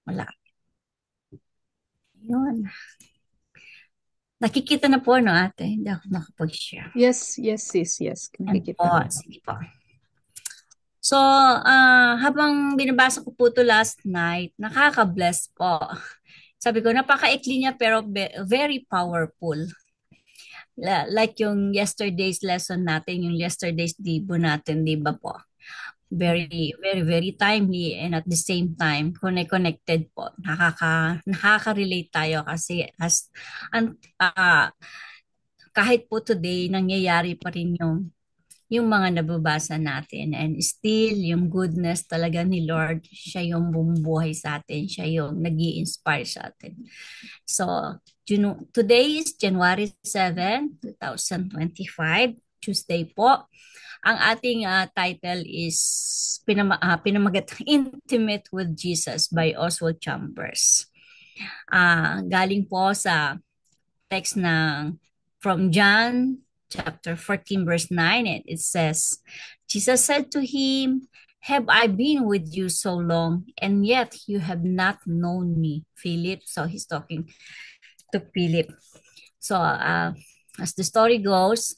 Wala. Yun. Nakikita na po, no, ate? Hindi ako nakapag-share. Yes, yes, sis, yes. Yan po. Nakikita. Sige po. So, habang binabasa ko po ito last night, nakaka-bless po. Sabi ko, napakaikli niya pero very powerful. Like yung yesterday's lesson natin, yung yesterday's Dibo natin, di ba po? Very, very, very timely and at the same time, connected po. Nakaka-relate tayo kasi kahit po today, nangyayari pa rin yung mga nababasa natin and still yung goodness talaga ni Lord, siya yung bumubuhay sa atin, siya yung nag inspire sa atin. So, today is January 7, 2025, Tuesday po. Ang ating title is Pinamagat Intimate with Jesus by Oswald Chambers. Galing po sa text ng from John chapter 14 verse 9, and it says, Jesus said to him, have I been with you so long, and yet you have not known me, Philip? So he's talking to Philip. So as the story goes,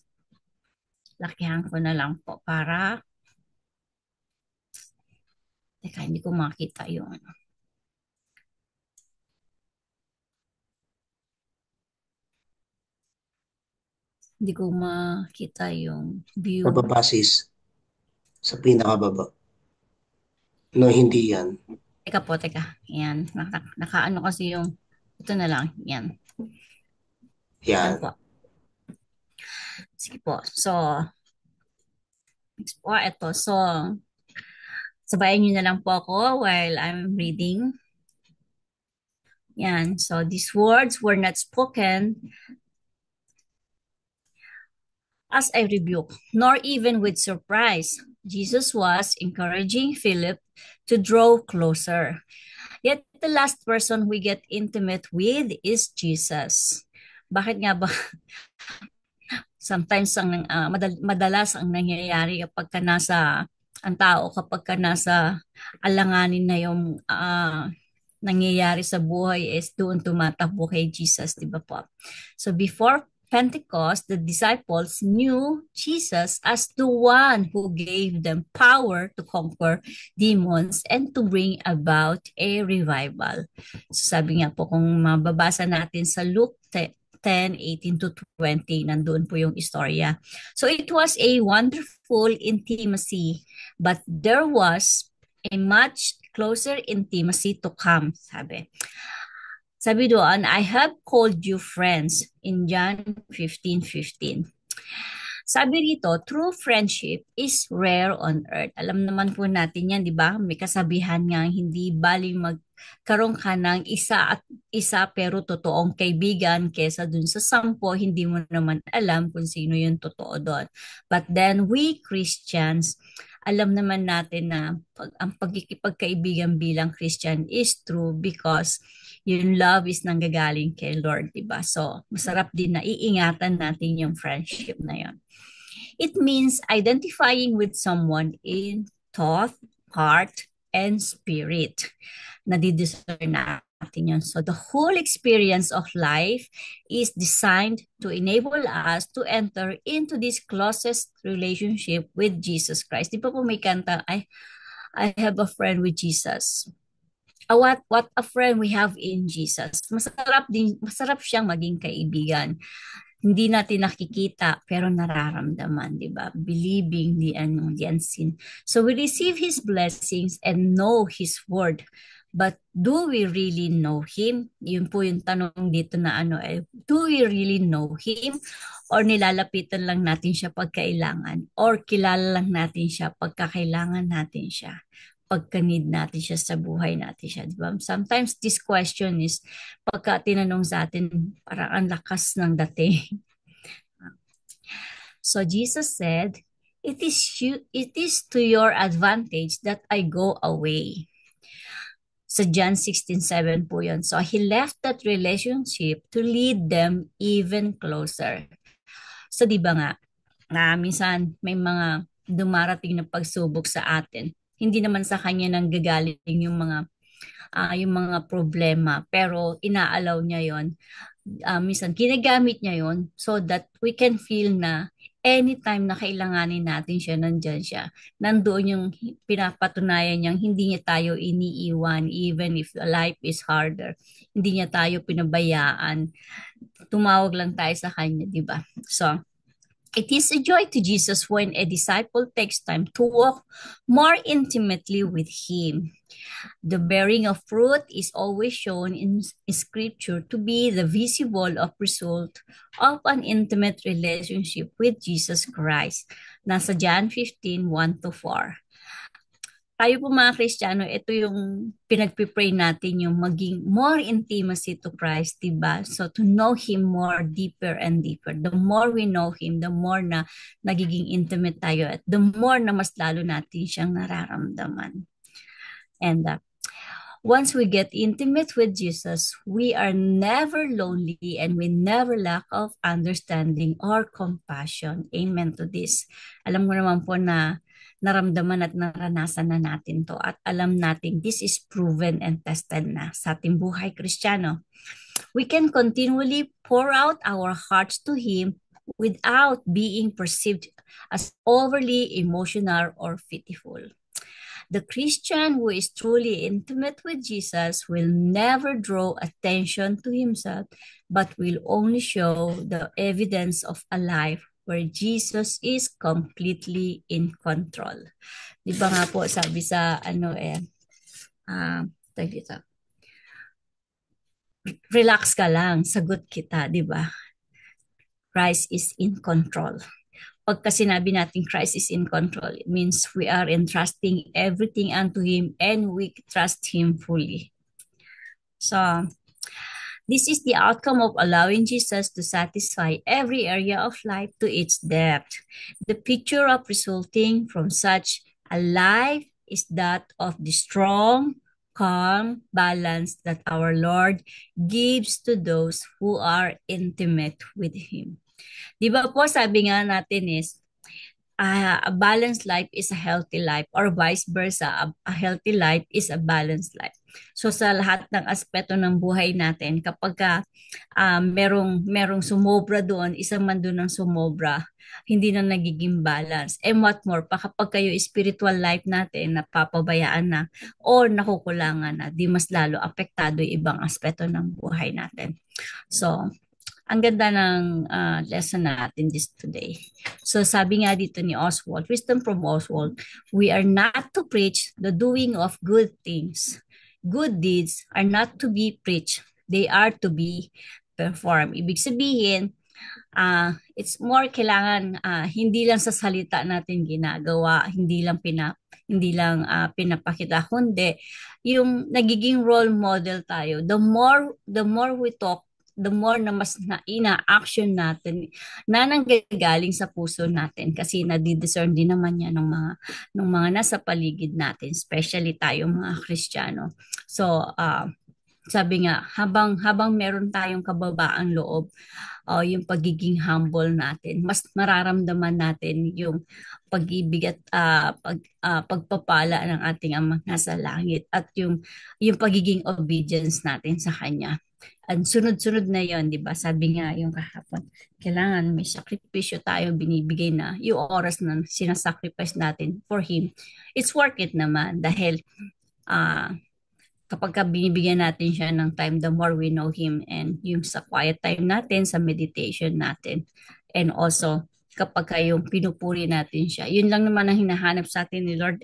lakihan ko na lang po para, teka, hindi ko makita yung ano. Hindi ko makita yung view. Pababa sis, sa pinakababa. No, hindi yan. Teka po, teka. Yan. Nakaano kasi yung, ito na lang. Yan. Yan Yan. po. Sige po. So, next po, ito. So, sabayan nyo na lang po ako while I'm reading. Yan. So, these words were not spoken as a rebuke, nor even with surprise. Jesus was encouraging Philip to draw closer. Yet the last person we get intimate with is Jesus. Bakit nga ba sometimes madalas ang nangyayari kapag ka nasa ang tao kapag ka nasa alanganin na yung nangyayari sa buhay is doon tumatakbo kay Jesus, di ba po? So before Pentecost, the disciples knew Jesus as the one who gave them power to conquer demons and to bring about a revival. So sabi nga po, kung mababasa natin sa Luke 10:18 to 20, nandoon po yung istorya. So it was a wonderful intimacy, but there was a much closer intimacy to come, sabi. Sabi doon, I have called you friends in John 15:15. Sabi rito, true friendship is rare on earth. Alam naman po natin yan, di ba? May kasabihan nga, hindi baling magkaroon ka ng isa at isa pero totoong kaibigan kesa dun sa 10, hindi mo naman alam kung sino yung totoo doon. But then we Christians, alam naman natin na ang pagkikipagkaibigan bilang Christian is true because yung love is nanggagaling kay Lord, diba? So, masarap din na iingatan natin yung friendship na yon. It means identifying with someone in thought, heart, and spirit. Nadidiscern natin yun. So, the whole experience of life is designed to enable us to enter into this closest relationship with Jesus Christ. Di ba po may kanta, I have a friend with Jesus. What a friend we have in Jesus. Masarap siyang maging kaibigan. Hindi natin nakikita pero nararamdaman, 'di ba? Believing the unseen. So we receive his blessings and know his word. But do we really know him? Yun po yung tanong dito na do we really know him? Or nilalapitan lang natin siya pagkailangan? Or kilala lang natin siya pagkakailangan natin siya? Pagka-need natin siya sa buhay natin siya, di ba? Sometimes this question is, pagka tinanong sa atin, parang ang lakas ng dating. So Jesus said, it is to your advantage that I go away. Sa John 16:7 po yun. So he left that relationship to lead them even closer. So di ba nga, minsan may mga dumarating na pagsubok sa atin. Hindi naman sa kanya nang gagaling yung mga yung mga problema. Pero inaalaw niya yon. Minsan ginagamit niya yon so that we can feel na anytime na kailanganin natin siya, nandyan siya. Nandoon yung pinapatunayan niyang hindi niya tayo iniiwan even if life is harder. Hindi niya tayo pinabayaan. Tumawag lang tayo sa kanya, di ba? So, it is a joy to Jesus when a disciple takes time to walk more intimately with Him. The bearing of fruit is always shown in Scripture to be the visible of result of an intimate relationship with Jesus Christ. Nasa John 15, 1 to 4. Tayo po mga Kristiyano, ito yung pinagpipray natin, yung maging more intimacy to Christ, diba? So to know Him more deeper and deeper. The more we know Him, the more na nagiging intimate tayo at the more na mas lalo natin siyang nararamdaman. And once we get intimate with Jesus, we are never lonely and we never lack of understanding or compassion. Amen to this. Alam ko naman po na naramdaman at naranasan na natin to at alam natin this is proven and tested na sa ating buhay Kristiyano. We can continually pour out our hearts to Him without being perceived as overly emotional or pitiful. The Christian who is truly intimate with Jesus will never draw attention to himself, but will only show the evidence of a life where Jesus is completely in control. Di ba nga po sabi sa dito, relax ka lang, sagot kita, di ba? Christ is in control. Pagka sinabi natin Christ is in control, it means we are entrusting everything unto Him and we trust Him fully. So, this is the outcome of allowing Jesus to satisfy every area of life to its depth. The picture of resulting from such a life is that of the strong, calm balance that our Lord gives to those who are intimate with Him. Di ba po sabi nga natin is a balanced life is a healthy life or vice versa, a healthy life is a balanced life. So sa lahat ng aspeto ng buhay natin, kapag merong sumobra doon, isang man doon ang sumobra, hindi na nagiging balance. And what more, pa kapag kayo spiritual life natin, napapabayaan na o nakukulangan na, di mas lalo apektado yung ibang aspeto ng buhay natin. So, ang ganda ng lesson natin this today. So sabi nga dito ni Oswald, wisdom from Oswald, we are not to preach the doing of good things. Good deeds are not to be preached. They are to be performed. Ibig sabihin, it's more kailangan hindi lang sa salita natin ginagawa, hindi lang pinapakita, kundi yung nagiging role model tayo. The more we talk, the more na mas ina-action natin na nanggagaling sa puso natin kasi nadidiscern din naman yan ng mga nasa paligid natin, especially tayo mga Kristiyano. So, sabi nga, habang meron tayong kababaang loob, yung pagiging humble natin, mas mararamdaman natin yung pag-ibig at pagpapala ng ating Amang nasa langit at yung pagiging obedience natin sa Kanya. Ang sunod-sunod na yon, di ba? Sabi nga yung kahapon, kailangan may sakripisyo tayo binibigay na yung oras na sinasacrifice natin for Him. It's worth it naman dahil kapag binibigyan natin siya ng time, the more we know Him and yung sa quiet time natin, sa meditation natin. And also, kapag yung pinupuri natin siya, yun lang naman ang hinahanap sa atin ni Lord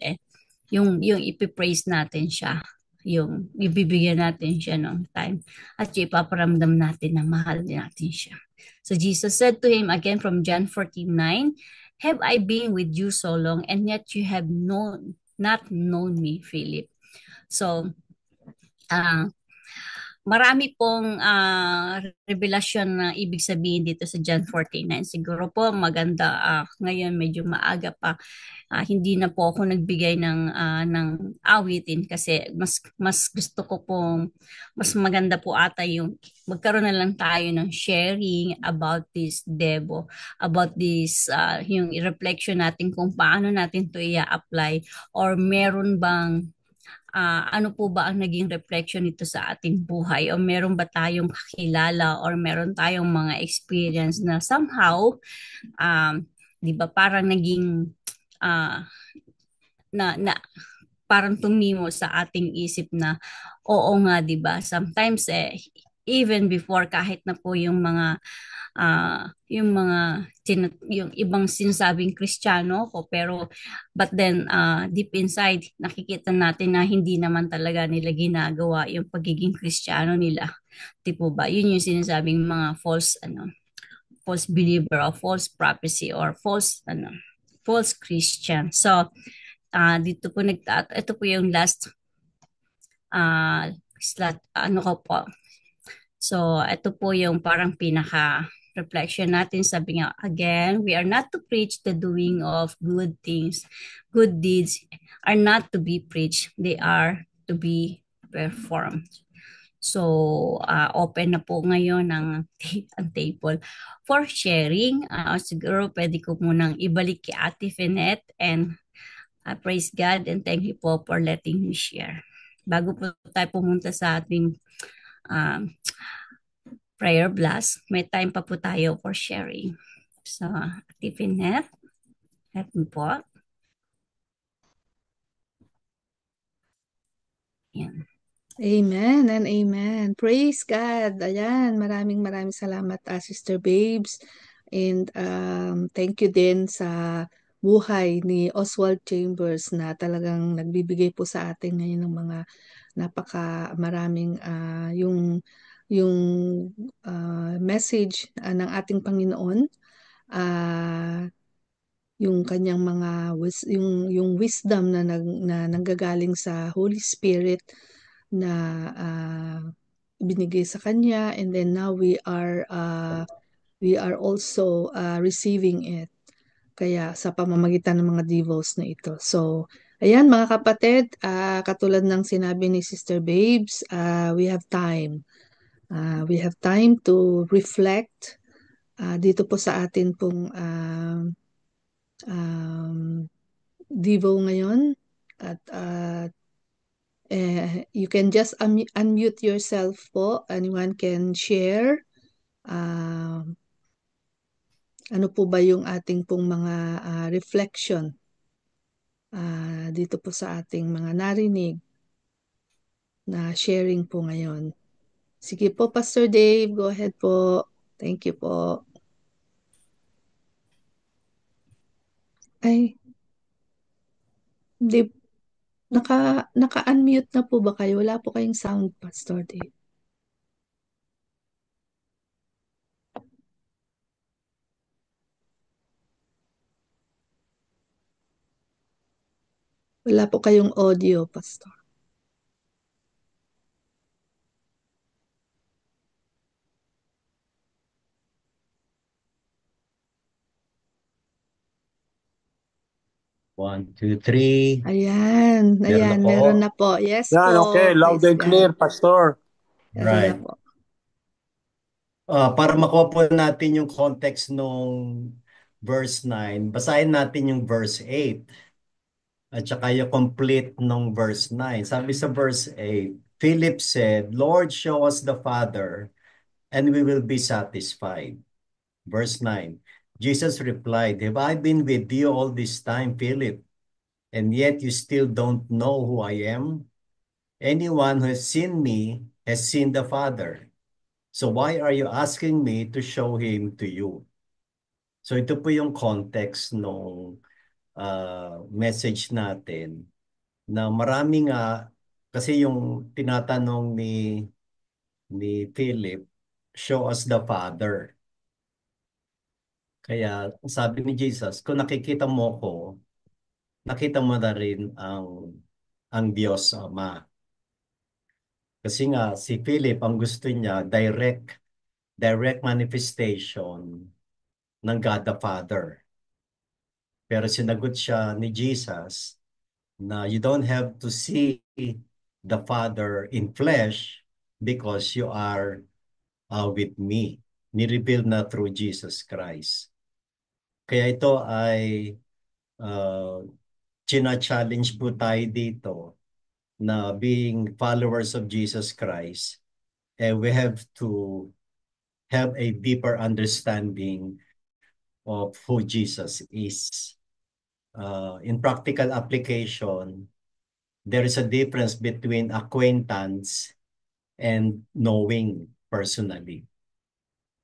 yung ipipraise natin siya, yung ibibigyan natin siya ng time at yung ipaparamdam natin na mahal natin siya. So Jesus said to him again from John 14:9, have I been with you so long and yet you have not known me, Philip? So, marami pong revelasyon na ibig sabihin dito sa John 14:9. Siguro po maganda ngayon medyo maaga pa. Hindi na po ako nagbigay ng awitin kasi mas gusto ko pong mas maganda po ata yung magkaroon na lang tayo ng sharing about this debo, about this yung reflection natin kung paano natin to i-apply or meron bang ano po ba ang naging reflection nito sa ating buhay, o meron ba tayong kakilala or meron tayong mga experience na somehow, um, 'di ba, parang naging ah, na parang tumimo sa ating isip na oo nga, 'di ba, sometimes even before, kahit na po yung ibang sinasabing Kristiyano ko, pero but then deep inside nakikita natin na hindi naman talaga nila ginagawa yung pagiging Kristiyano nila. Di po ba? Yun yung sinasabing mga false believer or false prophecy or false Christian. So dito po ito po yung last ano ko po. So, ito po yung parang pinaka-reflection natin. Sabi nga, again, we are not to preach the doing of good things. Good deeds are not to be preached. They are to be performed. So, open na po ngayon ang table for sharing. Siguro pwede ko munang ibalik kay Ate Finet, and praise God and thank you po for letting me share. Bago po tayo pumunta sa ating uh, prayer blast, may time pa po tayo for sharing. So, Tiffany, let me po. Yan. Amen and amen. Praise God. Ayan, maraming maraming salamat, Sister Babes. And thank you din sa buhay ni Oswald Chambers na talagang nagbibigay po sa atin ngayon ng mga napaka maraming yung message ng ating Panginoon. Yung kanyang mga yung wisdom na nanggagaling sa Holy Spirit na binigay sa kanya, and then now we are also receiving it kaya sa pamamagitan ng mga devos na ito. So ayan mga kapatid, katulad ng sinabi ni Sister Babes, we have time. We have time to reflect dito po sa atin pong Devo ngayon, at you can just unmute yourself po. Anyone can share. Ano po ba yung ating pong mga reflection dito po sa ating mga narinig na sharing po ngayon. Sige po, Pastor Dave, go ahead po. Thank you po. Ay, hindi. Naka-unmute na po ba kayo? Wala po kayong sound, Pastor Dave. Wala po kayong audio, Pastor. One, two, three. Ayan, Meron na po. meron na po. Yes Yan, po. okay. Loud Praise and clear, God. Pastor. Kaya Right. po. Para makuha po natin yung context nung verse 9, basahin natin yung verse 8 at saka yung complete nung verse 9. Sabi sa verse 8, Philip said, Lord, show us the Father, and we will be satisfied. Verse 9, Jesus replied, Have I been with you all this time, Philip, and yet you still don't know who I am? Anyone who has seen me has seen the Father. So why are you asking me to show him to you? So ito po yung context ng message natin na marami nga kasi yung tinatanong ni Philip, show us the Father. Kaya sabi ni Jesus, kung nakikita mo ko, nakita mo na rin ang Diyos Ama. Kasi nga si Philip ang gusto niya direct manifestation ng God the Father. Pero sinagot siya ni Jesus na you don't have to see the Father in flesh because you are with me. Ni-reveal na through Jesus Christ. Kaya ito ay china-challenge po tayo dito na being followers of Jesus Christ, we have to have a deeper understanding of who Jesus is. In practical application, there is a difference between acquaintance and knowing personally.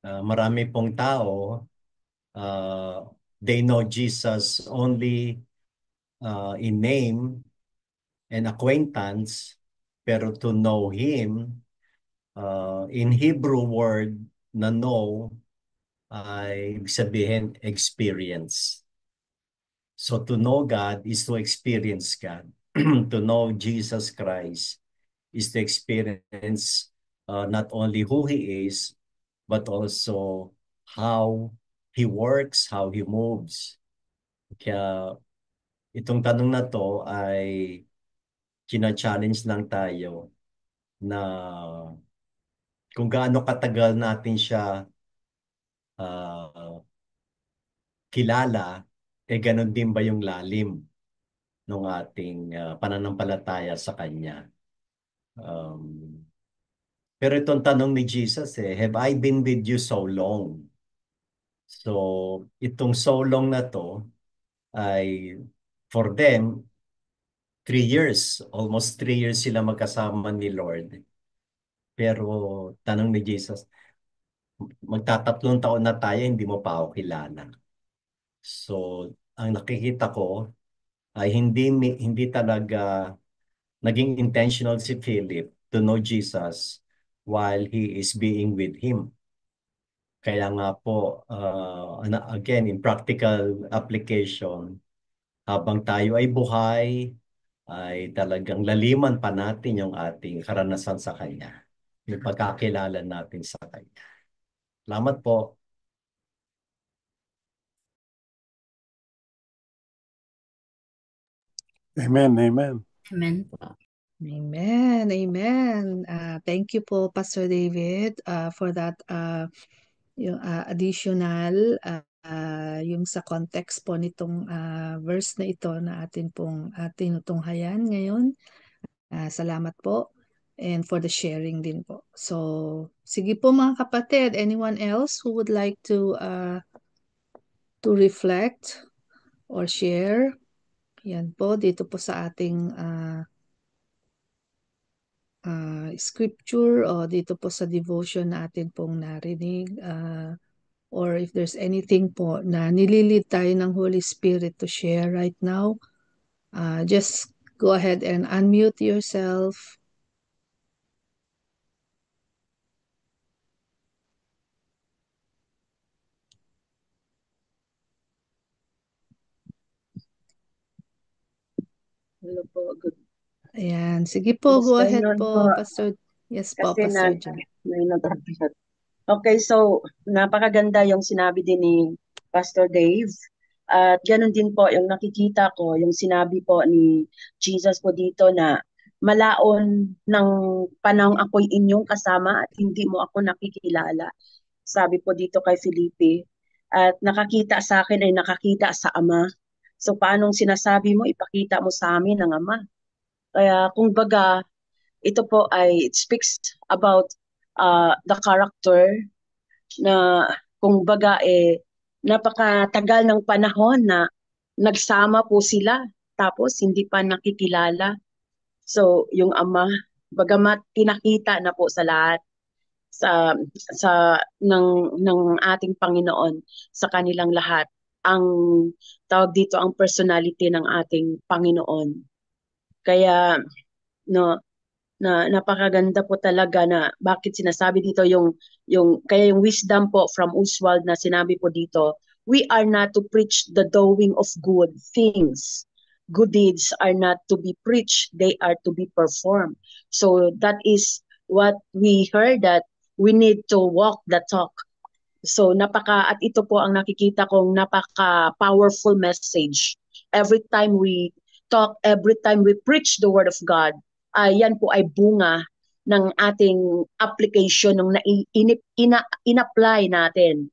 Marami pong tao, they know Jesus only in name and acquaintance, pero to know Him, in Hebrew word na know, ay ibig sabihin experience. So to know God is to experience God. To know Jesus Christ is to experience not only who He is, but also how He works, how He moves. Kaya itong tanong na to ay china-challenge lang tayo na kung gaano katagal natin siya ah, kilala, ganun din ba yung lalim ng ating pananampalataya sa Kanya. Um, pero itong tanong ni Jesus, have I been with you so long? So, itong so long na to ay for them, 3 years, almost 3 years sila magkasama ni Lord. Pero tanong ni Jesus, magtatatlong taon na tayo, hindi mo pa ako kilala. So, ang nakikita ko ay hindi talaga naging intentional si Philip to know Jesus while he is being with him. Kaya nga po, again, in practical application, habang tayo ay buhay, ay talagang laliman pa natin yung ating karanasan sa Kanya. Yung pagkakilala natin sa Kanya. Salamat po. Amen, amen. Amen po. Amen. Amen. Thank you po, Pastor David, for that yung additional yung sa context po nitong verse na ito na atin pong tinutunghayan ngayon. Salamat po. And for the sharing din po. So, sige po mga kapatid, anyone else who would like to reflect or share? Yan po, dito po sa ating scripture o dito po sa devotion na atin pong narinig. Or if there's anything po na nililid tayo ng Holy Spirit to share right now, just go ahead and unmute yourself. Hello po. Good. Ayan. Sige po, go ahead afternoon po, po. Pastor. Yes po, Kasi Pastor John. may nag-upload. Okay, so napakaganda yung sinabi din ni Pastor Dave. At ganun din po yung nakikita ko, yung sinabi po ni Jesus po dito na malaon ng panahong ako'y inyong kasama at hindi mo ako nakikilala. Sabi po dito kay Felipe. At nakakita sa akin ay nakakita sa Ama. So paanong sinasabi mo, ipakita mo sa amin ang Ama. Kaya kung baga, ito po ay it speaks about the character na kung baga napakatagal ng panahon na nagsama po sila tapos hindi pa nakikilala. So yung Ama, bagamat pinakita na po sa lahat sa ng ating Panginoon sa kanilang lahat ang tawag dito ang personality ng ating Panginoon. Kaya no na napakaganda po talaga na bakit sinasabi dito kaya yung wisdom po from Oswald na sinabi po dito, we are not to preach the doing of good things. Good deeds are not to be preached, they are to be performed. So that is what we heard, that we need to walk the talk. So at ito po ang nakikita kong napaka-powerful message. Every time we talk, every time we preach the word of God, yan po ay bunga ng ating application ng in-apply natin.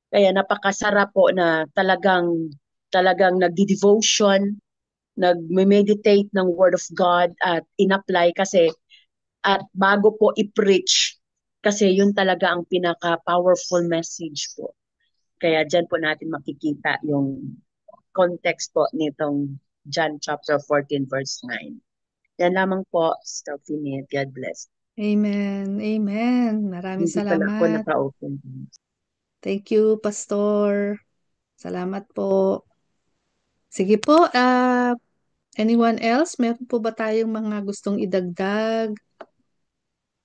Kaya napakasarap po na talagang nagdi-devotion nag-meditate ng Word of God at in-apply kasi at bago po i-preach kasi yun talaga ang pinaka-powerful message po. Kaya dyan po natin makikita yung context po nitong John chapter 14 verse 9. Yan lamang po, Stephanie. God bless. Amen. Amen. Maraming Hindi pala ako salamat. naka-open. Thank you, Pastor. Salamat po. Sige po, anyone else? Meron po ba tayong mga gustong idagdag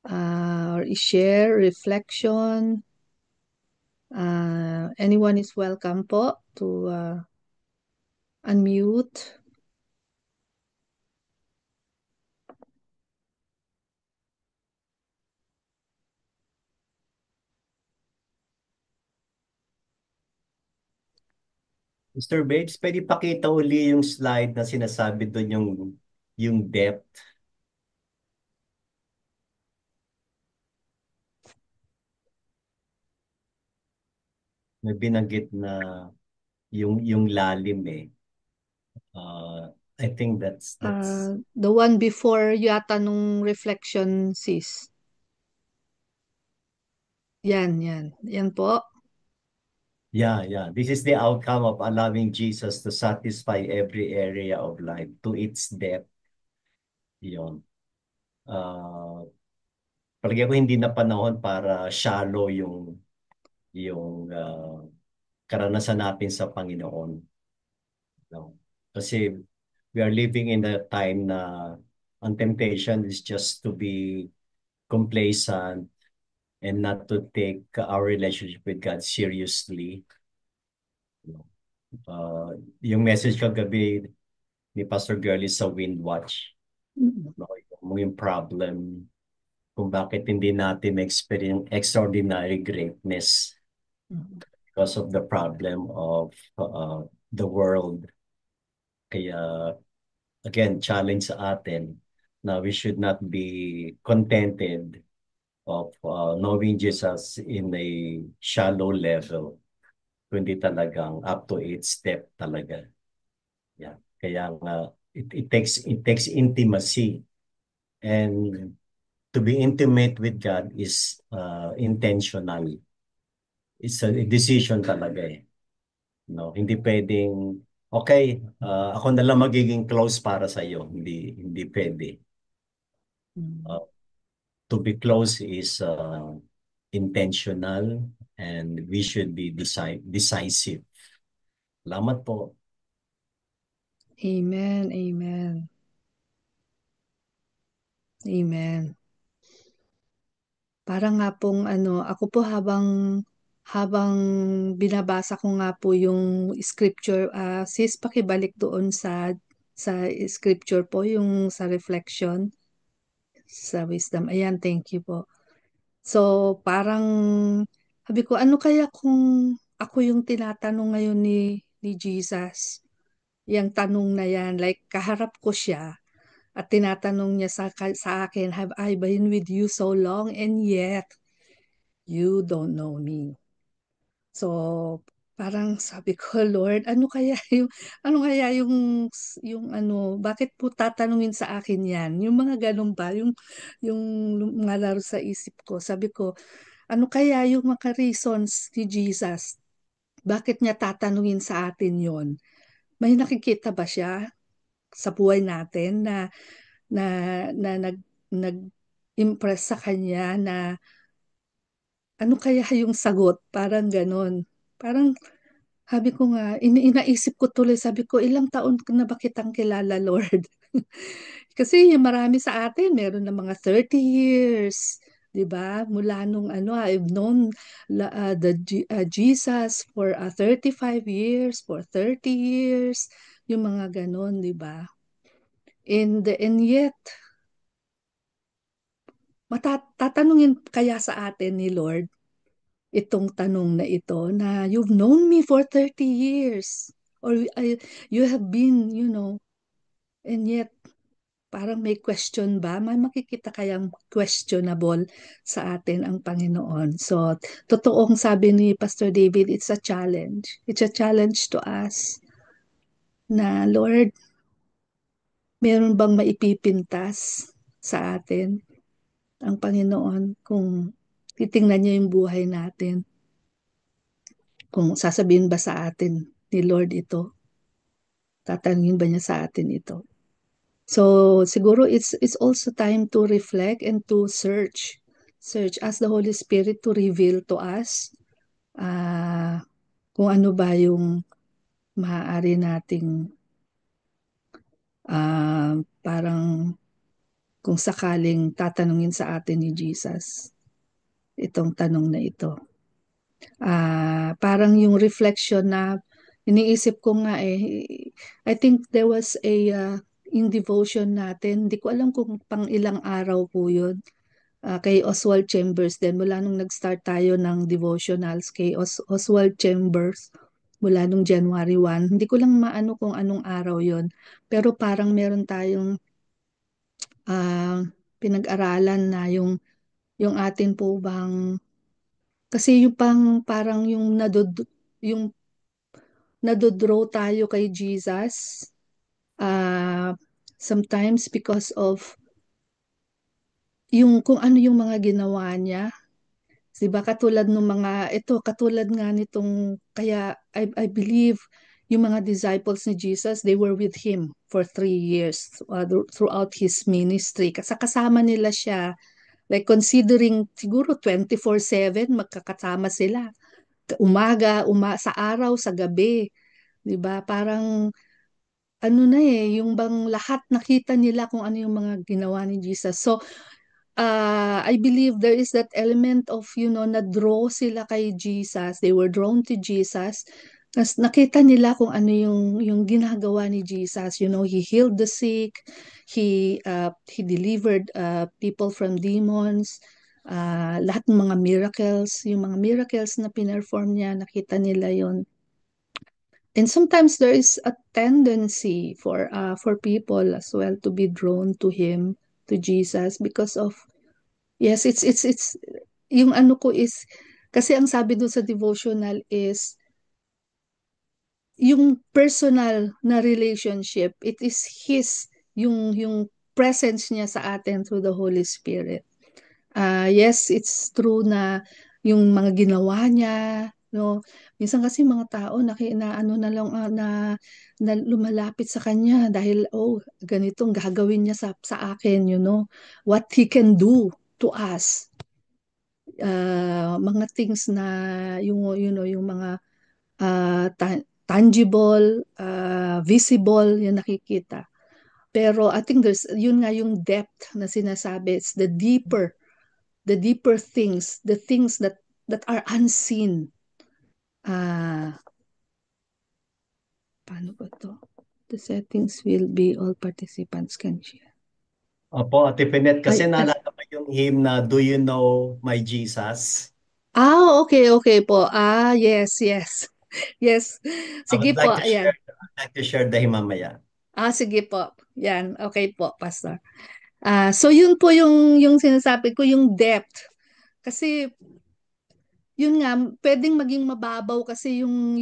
or i-share, reflection? Anyone is welcome po to unmute. Mr. Babes, pwede pakita uli yung slide na sinasabi doon yung depth. May binanggit na yung lalim eh. I think that's The one before yata nung reflection, sis. Yan, yan. Yan po. yeah. This is the outcome of allowing Jesus to satisfy every area of life to its depth. Yun. Palagi ko hindi na panahon para shallow yung karanasan natin sa Panginoon. No? Kasi we are living in a time na ang temptation is just to be complacent and not to take our relationship with God seriously. Yung message kagabi ni Pastor Girlie sa Windwatch, no, yung problem kung bakit hindi natin experience extraordinary greatness because of the problem of the world. Kaya, again, challenge sa atin na we should not be contented of knowing Jesus in a shallow level, kundi talagang up to 8 step talaga. Yeah. Kaya nga, it takes intimacy. And to be intimate with God is intentional. It's a decision talaga eh. No, hindi pwedeng okay, ako na lang magiging close para sa iyo. Hindi pwede. To be close is intentional and we should be decisive. Salamat po. Amen, amen. Amen. Parang nga pong ako po habang binabasa ko nga po yung scripture, sis pakibalik doon sa scripture po yung sa reflection sa wisdom. Ayan, thank you po. So, parang sabi ko, ano kaya kung ako yung tinatanong ngayon ni Jesus? Yung tanong na yan, like kaharap ko siya at tinatanong niya sa akin, have I been with you so long and yet you don't know me? So, parang sabi ko, Lord, bakit po tatanungin sa akin yan? Yung mga ganun ba? Yung mga laro sa isip ko. Sabi ko, ano kaya yung mga reasons ni Jesus? Bakit niya tatanungin sa atin yon? May nakikita ba siya sa buhay natin na, na nag-impress sa kanya na ano kaya yung sagot? Parang ganon. Parang sabi ko nga, inaisip ko tuloy, sabi ko, ilang taon na ba kitang kilala, Lord? Kasi yung marami sa atin, meron na mga 30 years, 'di ba? Mula nung I've known Jesus for 35 years, for 30 years, yung mga ganon, 'di ba? And yet, tatanungin kaya sa atin ni Lord itong tanong na ito na you've known me for 30 years or you have been, and yet parang may question ba? May makikita kayang questionable sa atin ang Panginoon. So, totoong sabi ni Pastor David, it's a challenge. It's a challenge to us na, Lord, Meron bang maipipintas sa atin ang Panginoon kung titingnan niya yung buhay natin? Kung sasabihin ba sa atin ni Lord ito? Tatanungin ba niya sa atin ito? So siguro it's also time to reflect and to search. Search, ask the Holy Spirit to reveal to us kung ano ba yung maaari nating parang kung sakaling tatanungin sa atin ni Jesus itong tanong na ito. Parang yung reflection na iniisip ko nga I think there was in devotion natin, hindi ko alam kung pang ilang araw po yun, kay Oswald Chambers din, mula nung nag-start tayo ng devotionals kay Oswald Chambers, mula nung January 1, hindi ko lang maano kung anong araw yon, pero parang meron tayong pinag-aralan na yung atin po bang, kasi yung parang yung nadodraw tayo kay Jesus, uh, sometimes because of yung kung ano yung mga ginawa niya. Diba katulad ng katulad nga nitong, kaya I believe yung mga disciples ni Jesus, they were with him for 3 years throughout his ministry. Kasi kasama nila siya, like considering siguro 24/7 magkakasama sila. Sa araw, sa gabi. 'Di ba? Parang ano na yung bang lahat nakita nila kung ano yung mga ginawa ni Jesus. So, I believe there is that element of, na-draw sila kay Jesus. They were drawn to Jesus. Tapos nakita nila kung ano yung ginagawa ni Jesus. He healed the sick. He delivered people from demons. Lahat ng mga miracles, yung mga miracles na pinerform niya, nakita nila yon. And sometimes there is a tendency for people as well to be drawn to him, to Jesus, because of, yes, it's yung ano ko is, kasi ang sabi doon sa devotional is yung personal na relationship, it is his, yung presence niya sa atin through the Holy Spirit. Yes, it's true na yung mga ginawa niya, no. Minsan kasi mga tao na ano na lang, na lumalapit sa kanya dahil ganitong gagawin niya sa akin, what he can do to us. Mga things na yung mga tangible, visible, yung nakikita. Pero I think yun nga yung depth na sinasabi, it's the deeper things, the things that are unseen. Paano ba to? The settings will be all participants can share. Opo, Ate Pinet, kasi Ay, naalala ko yung hymn na Do You Know My Jesus? okay po. Yes, yes. Yes. I Sige would like po, to ayan. share, the hymn mamaya. Sige po. Yan. Okay po, Pastor. So yun po yung sinasabi ko, yung depth. Kasi yun nga, pwedeng maging mababaw kasi yung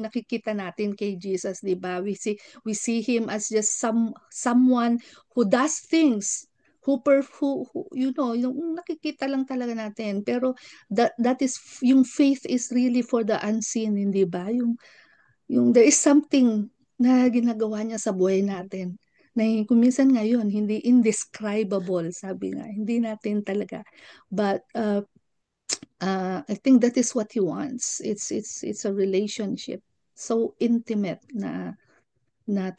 nakikita natin kay Jesus, 'di ba? We see him as just someone who does things, who yung nakikita lang talaga natin. Pero that is, yung faith is really for the unseen, hindi ba? Yung there is something na ginagawa niya sa buhay natin na kung minsan ngayon hindi indescribable, sabi nga, hindi natin talaga, but I think that is what he wants. It's a relationship so intimate na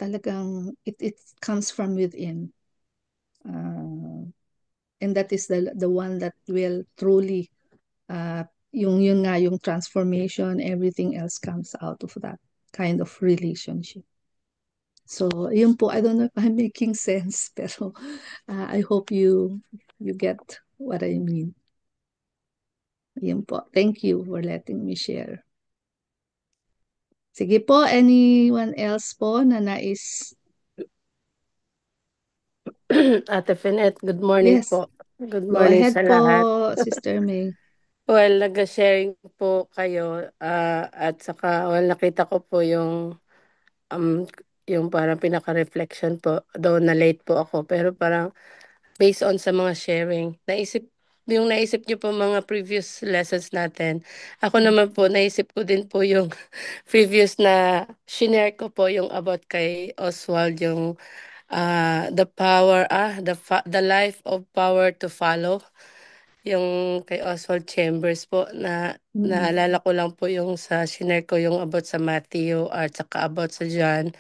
talagang it comes from within. And that is the one that will truly yun nga yung transformation, everything else comes out of that kind of relationship. So, yun po, I don't know if I'm making sense, pero I hope you get what I mean. Yun po. Thank you for letting me share. Sige po, anyone else po na nais? Ate Finet, good morning Yes, po. Good go morning ahead sa po, lahat. Sister May. Well, nag-sharing po kayo at saka nakita ko po yung um, yung parang pinaka-reflection po, though na late po ako, pero parang based on sa mga sharing, naisip niyo po mga previous lessons natin. Ako naman po, naisip ko din po yung previous na shinare ko po yung about kay Oswald, yung the life of power to follow. Yung kay Oswald Chambers po na naalala ko lang po yung sa shinare ko yung about sa Matthew at saka about sa John,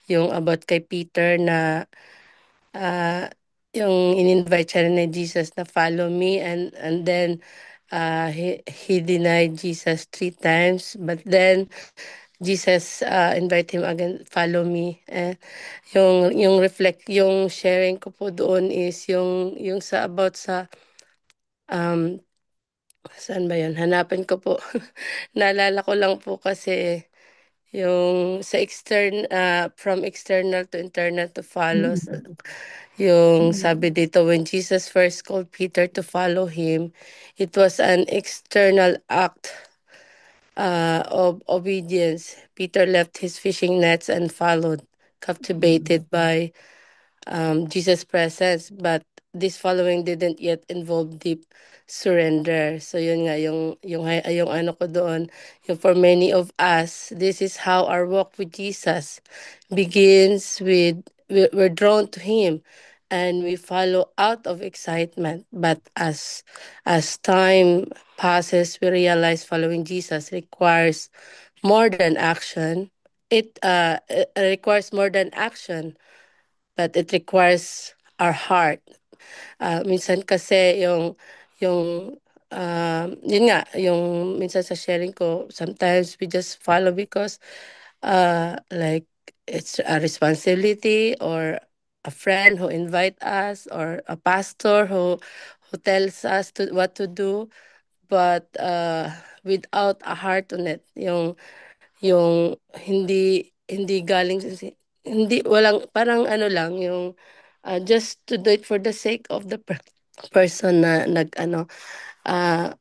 yung about kay Peter na ah, yung in-invite siya ni Jesus na follow me, and then he denied Jesus 3 times, but then Jesus invite him again, follow me. Yung sharing ko po doon is yung sa about sa um saan ba yun? Hanapin ko po. Naalala ko lang po kasi yung sa from external to internal to follow. Yung sabi dito, when Jesus first called Peter to follow him, it was an external act of obedience. Peter left his fishing nets and followed, captivated by Jesus' presence, but this following didn't yet involve deep surrender. So yun nga, yung ano ko doon, yung for many of us, this is how our walk with Jesus begins with, we're drawn to Him and we follow out of excitement. But as time passes, we realize following Jesus requires more than action. It requires more than action, but it requires our heart. Minsan kasi yung yun nga, yung minsan sa sharing ko, sometimes we just follow because like it's a responsibility, or a friend who invite us, or a pastor who tells us to what to do, but without a heart on it, yung hindi galing hindi walang parang ano lang yung just to do it for the sake of the person na nag ano ah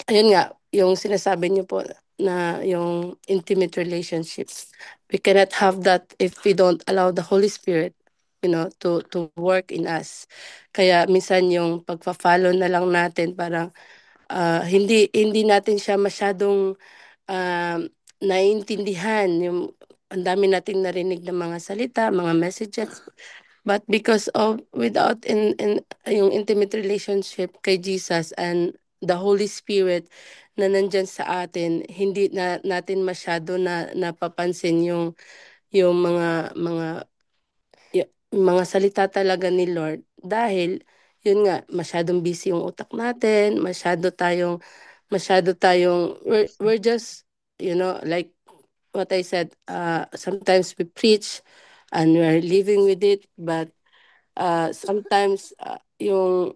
ayun nga yung sinasabi niyo po na yung intimate relationships, we cannot have that if we don't allow the Holy Spirit, to work in us. Kaya minsan yung pagfa-follow na lang natin, parang hindi natin siya masyadong um, naiintindihan, yung ang dami nating narinig ng mga salita, mga messages. But because of without in yung intimate relationship kay Jesus and the Holy Spirit na nandyan sa atin, hindi na natin masyado na napapansin yung mga salita talaga ni Lord, dahil yun nga, masyadong busy yung utak natin, masyado tayong we're just, like what I said, sometimes we preach and we're living with it, but sometimes yung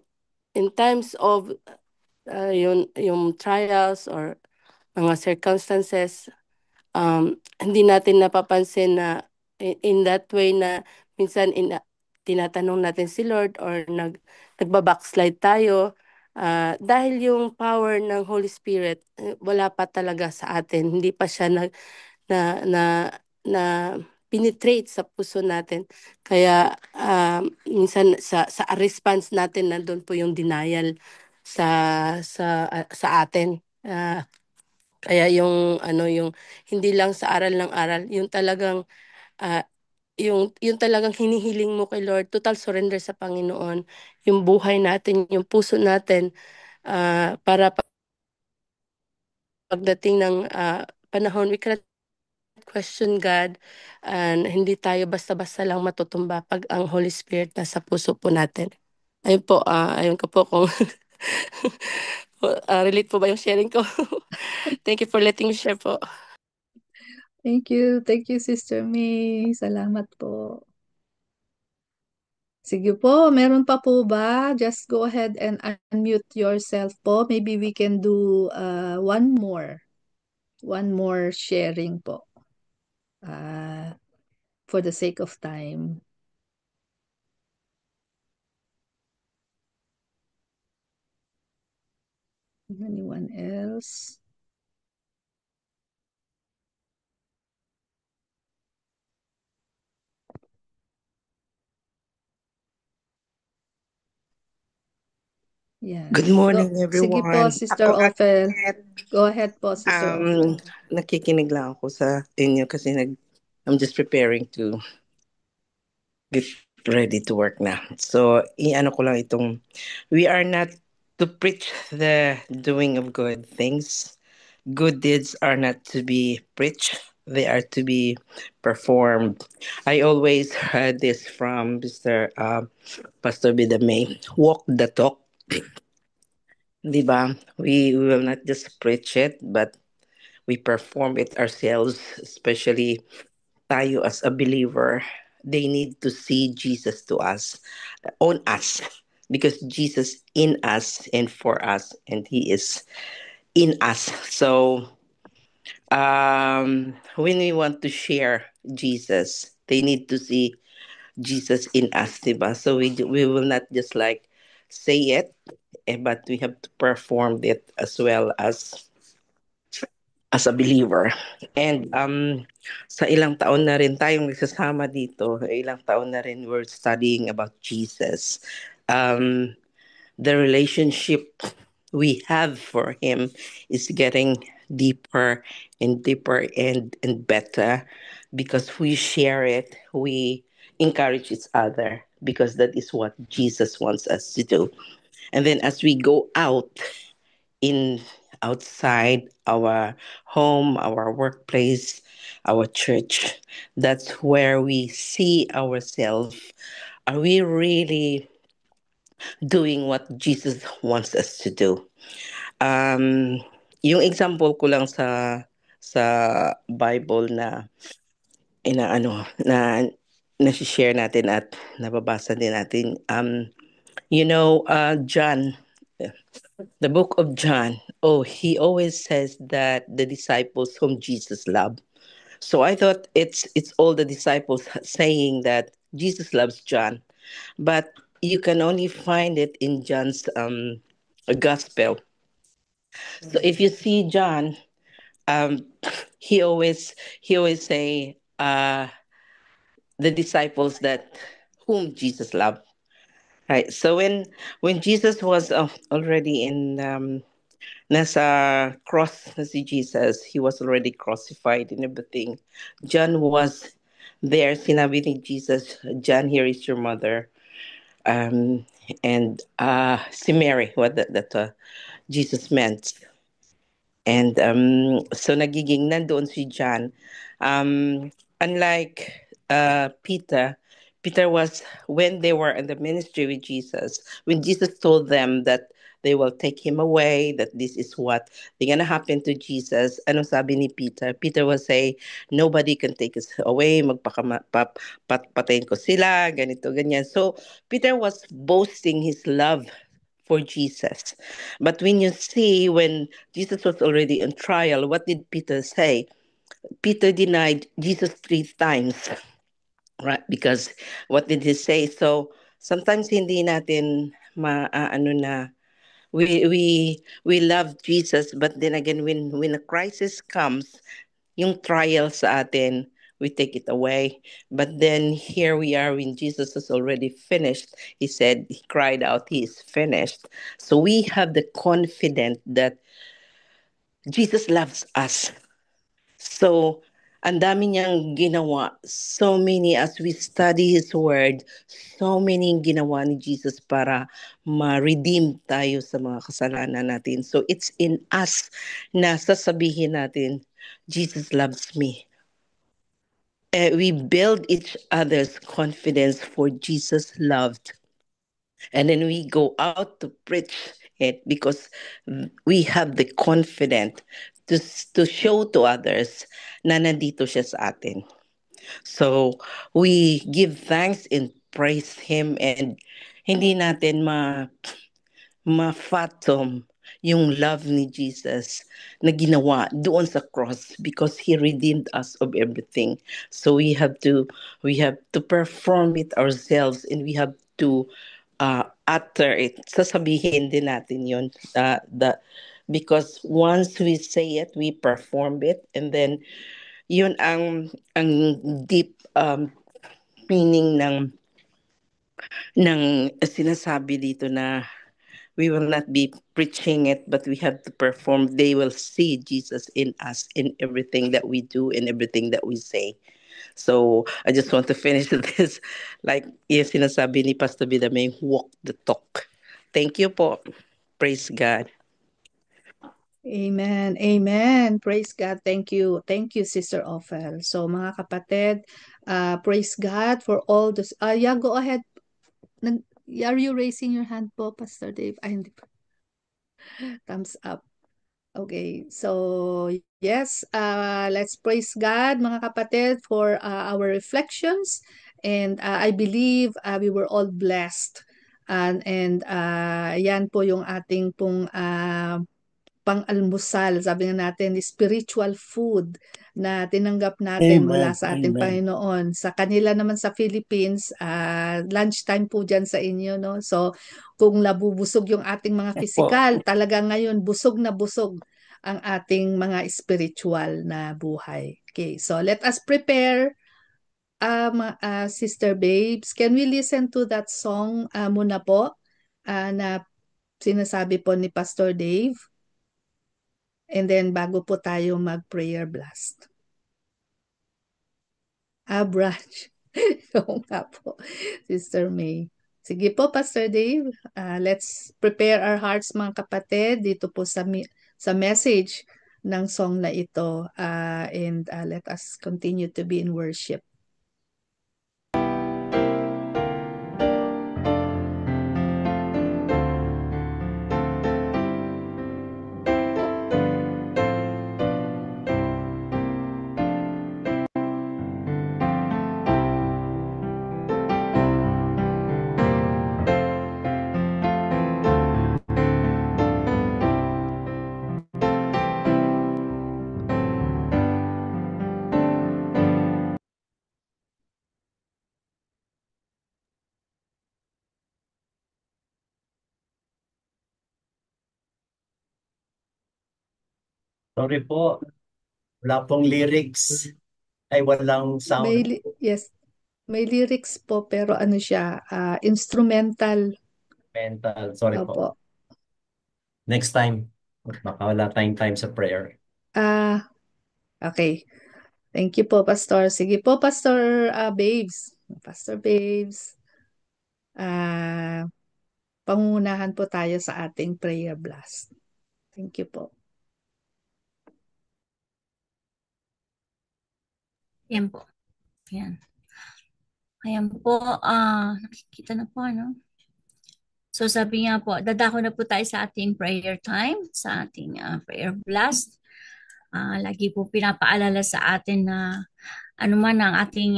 in times of yung trials or mga circumstances, hindi natin napapansin na in that way na minsan tinatanong natin si Lord, or nagbabackslide tayo, dahil yung power ng Holy Spirit wala pa talaga sa atin, hindi pa siya na na na penetrate sa puso natin. Kaya minsan sa response natin nandun po yung denial sa atin. Kaya yung hindi lang sa aral ng aral, ah, yung talagang hinihiling mo kay Lord, total surrender sa Panginoon, yung buhay natin, yung puso natin, para pagdating ng panahon, we cannot question God, and hindi tayo basta-basta lang matutumba pag ang Holy Spirit nasa puso po natin. Ayun po, ayun ko po kung relate po ba yung sharing ko. Thank you for letting me share po. Thank you. Thank you, Sister May. Salamat po. Sige po, meron pa po ba? Just go ahead and unmute yourself po. Maybe we can do one more. One more sharing po. For the sake of time. Anyone else? Yes. Good morning, Sige po, everyone. Sister Ako nga, Ophel. Kat, Go ahead po, Sister Ophel. nakikinig lang ako sa inyo kasi I'm just preparing to get ready to work na. So, i-ano ko lang itong, we are not to preach the doing of good things. Good deeds are not to be preached. They are to be performed. I always heard this from Mr. Pastor Bidamay. Walk the talk. Di ba? We will not just preach it, but we perform it ourselves, especially tayo as a believer. They need to see Jesus to us, on us, because Jesus in us and for us, and He is in us. So, when we want to share Jesus, they need to see Jesus in us, diba? So we will not just like say it, but we have to perform it as well as a believer. And sa ilang taon na rin tayong nagsasama dito, ilang taon na rin we're studying about Jesus. The relationship we have for him is getting deeper and deeper and better because we share it, we encourage each other because that is what Jesus wants us to do. And then as we go out in outside our home, our workplace, our church, that's where we see ourselves. Are we really doing what Jesus wants us to do? Um, yung example ko lang sa Bible na inaano na share natin at nababasa din natin. John, the book of John. Oh, he always says that the disciples whom Jesus loved. So I thought it's all the disciples saying that Jesus loves John, but you can only find it in John's gospel. So if you see John, um, he always say the disciples that whom Jesus loved. Right. So when Jesus was already in nasa cross na si Jesus, he was already crucified and everything. John was there. Sinabi ni Jesus, John, here is your mother. And si Mary, what that Jesus meant. And so nagiging nandoon si John. Unlike Peter was when they were in the ministry with Jesus, when Jesus told them that they will take him away, that this is what they're gonna happen to Jesus. Ano sabi ni Peter? Peter will say, nobody can take us away, patayin ko sila, ganito, ganyan. So Peter was boasting his love for Jesus. But when you see when Jesus was already on trial, what did Peter say? Peter denied Jesus 3 times, right? Because what did he say? So sometimes hindi natin ano na we love Jesus, but then again when a crisis comes, yung trial sa atin, we take it away. But then here we are when Jesus has already finished. He said, he cried out, he is finished. So we have the confidence that Jesus loves us. So, ang dami niyang ginawa. So many, as we study His Word, so many yung ginawa ni Jesus para ma-redeem tayo sa mga kasalanan natin. So, it's in us na sasabihin natin, Jesus loves me. We build each other's confidence for Jesus loved. And then we go out to preach it because we have the confidence to, to show to others na nandito siya sa atin. So we give thanks and praise Him and hindi natin ma-fathom yung love ni Jesus na ginawa doon sa cross because He redeemed us of everything. So we have to perform it ourselves and we have to utter it. Sasabihin din natin yun. Because once we say it, we perform it and then yun ang deep meaning ng sinasabi dito na We will not be preaching it, but we have to perform. They will see Jesus in us, in everything that we do, in everything that we say. So I just want to finish this like yung sinasabi ni Pastor Bida, may walk the talk. Thank you po. Praise God. Amen. Amen. Praise God. Thank you. Thank you, Sister Ophel. So mga kapatid, praise God for all this. Yeah, go ahead. Are you raising your hand po, Pastor Dave? Ay, hindi pa. Thumbs up. Okay, so yes, let's praise God, mga kapatid, for our reflections. And I believe we were all blessed. And yan po yung ating pong pang-almusal, sabi nga natin, spiritual food na tinanggap natin mula sa ating Panginoon. Sa kanila naman sa Philippines, lunchtime po dyan sa inyo, no? So, kung nabubusog yung ating mga physical, talaga ngayon busog na busog ang ating mga spiritual na buhay. Okay, so let us prepare, Sister Babes. Can we listen to that song muna po na sinasabi po ni Pastor Dave? And then bago po tayo mag-prayer blast. Branch. Oo nga po, Sister May. Sige po, Pastor Dave. Let's prepare our hearts, mga kapatid, dito po sa message ng song na ito. And let us continue to be in worship. Sorry po, wala pong lyrics. Ay, walang sound. Yes, may lyrics po, pero ano siya, instrumental. Mental. Sorry po. Opo. Next time, baka wala tayong time sa prayer. Okay. Thank you po, Pastor. Sige po, Pastor Babes. Pastor Babes. Pangunahan po tayo sa ating prayer blast. Thank you po. Yan po. Yan. Ayan po, nakikita na po, ano? So sabi nga po, dadako na po tayo sa ating prayer time, sa ating prayer blast. Lagi po pinapaalala sa atin na anuman ang ating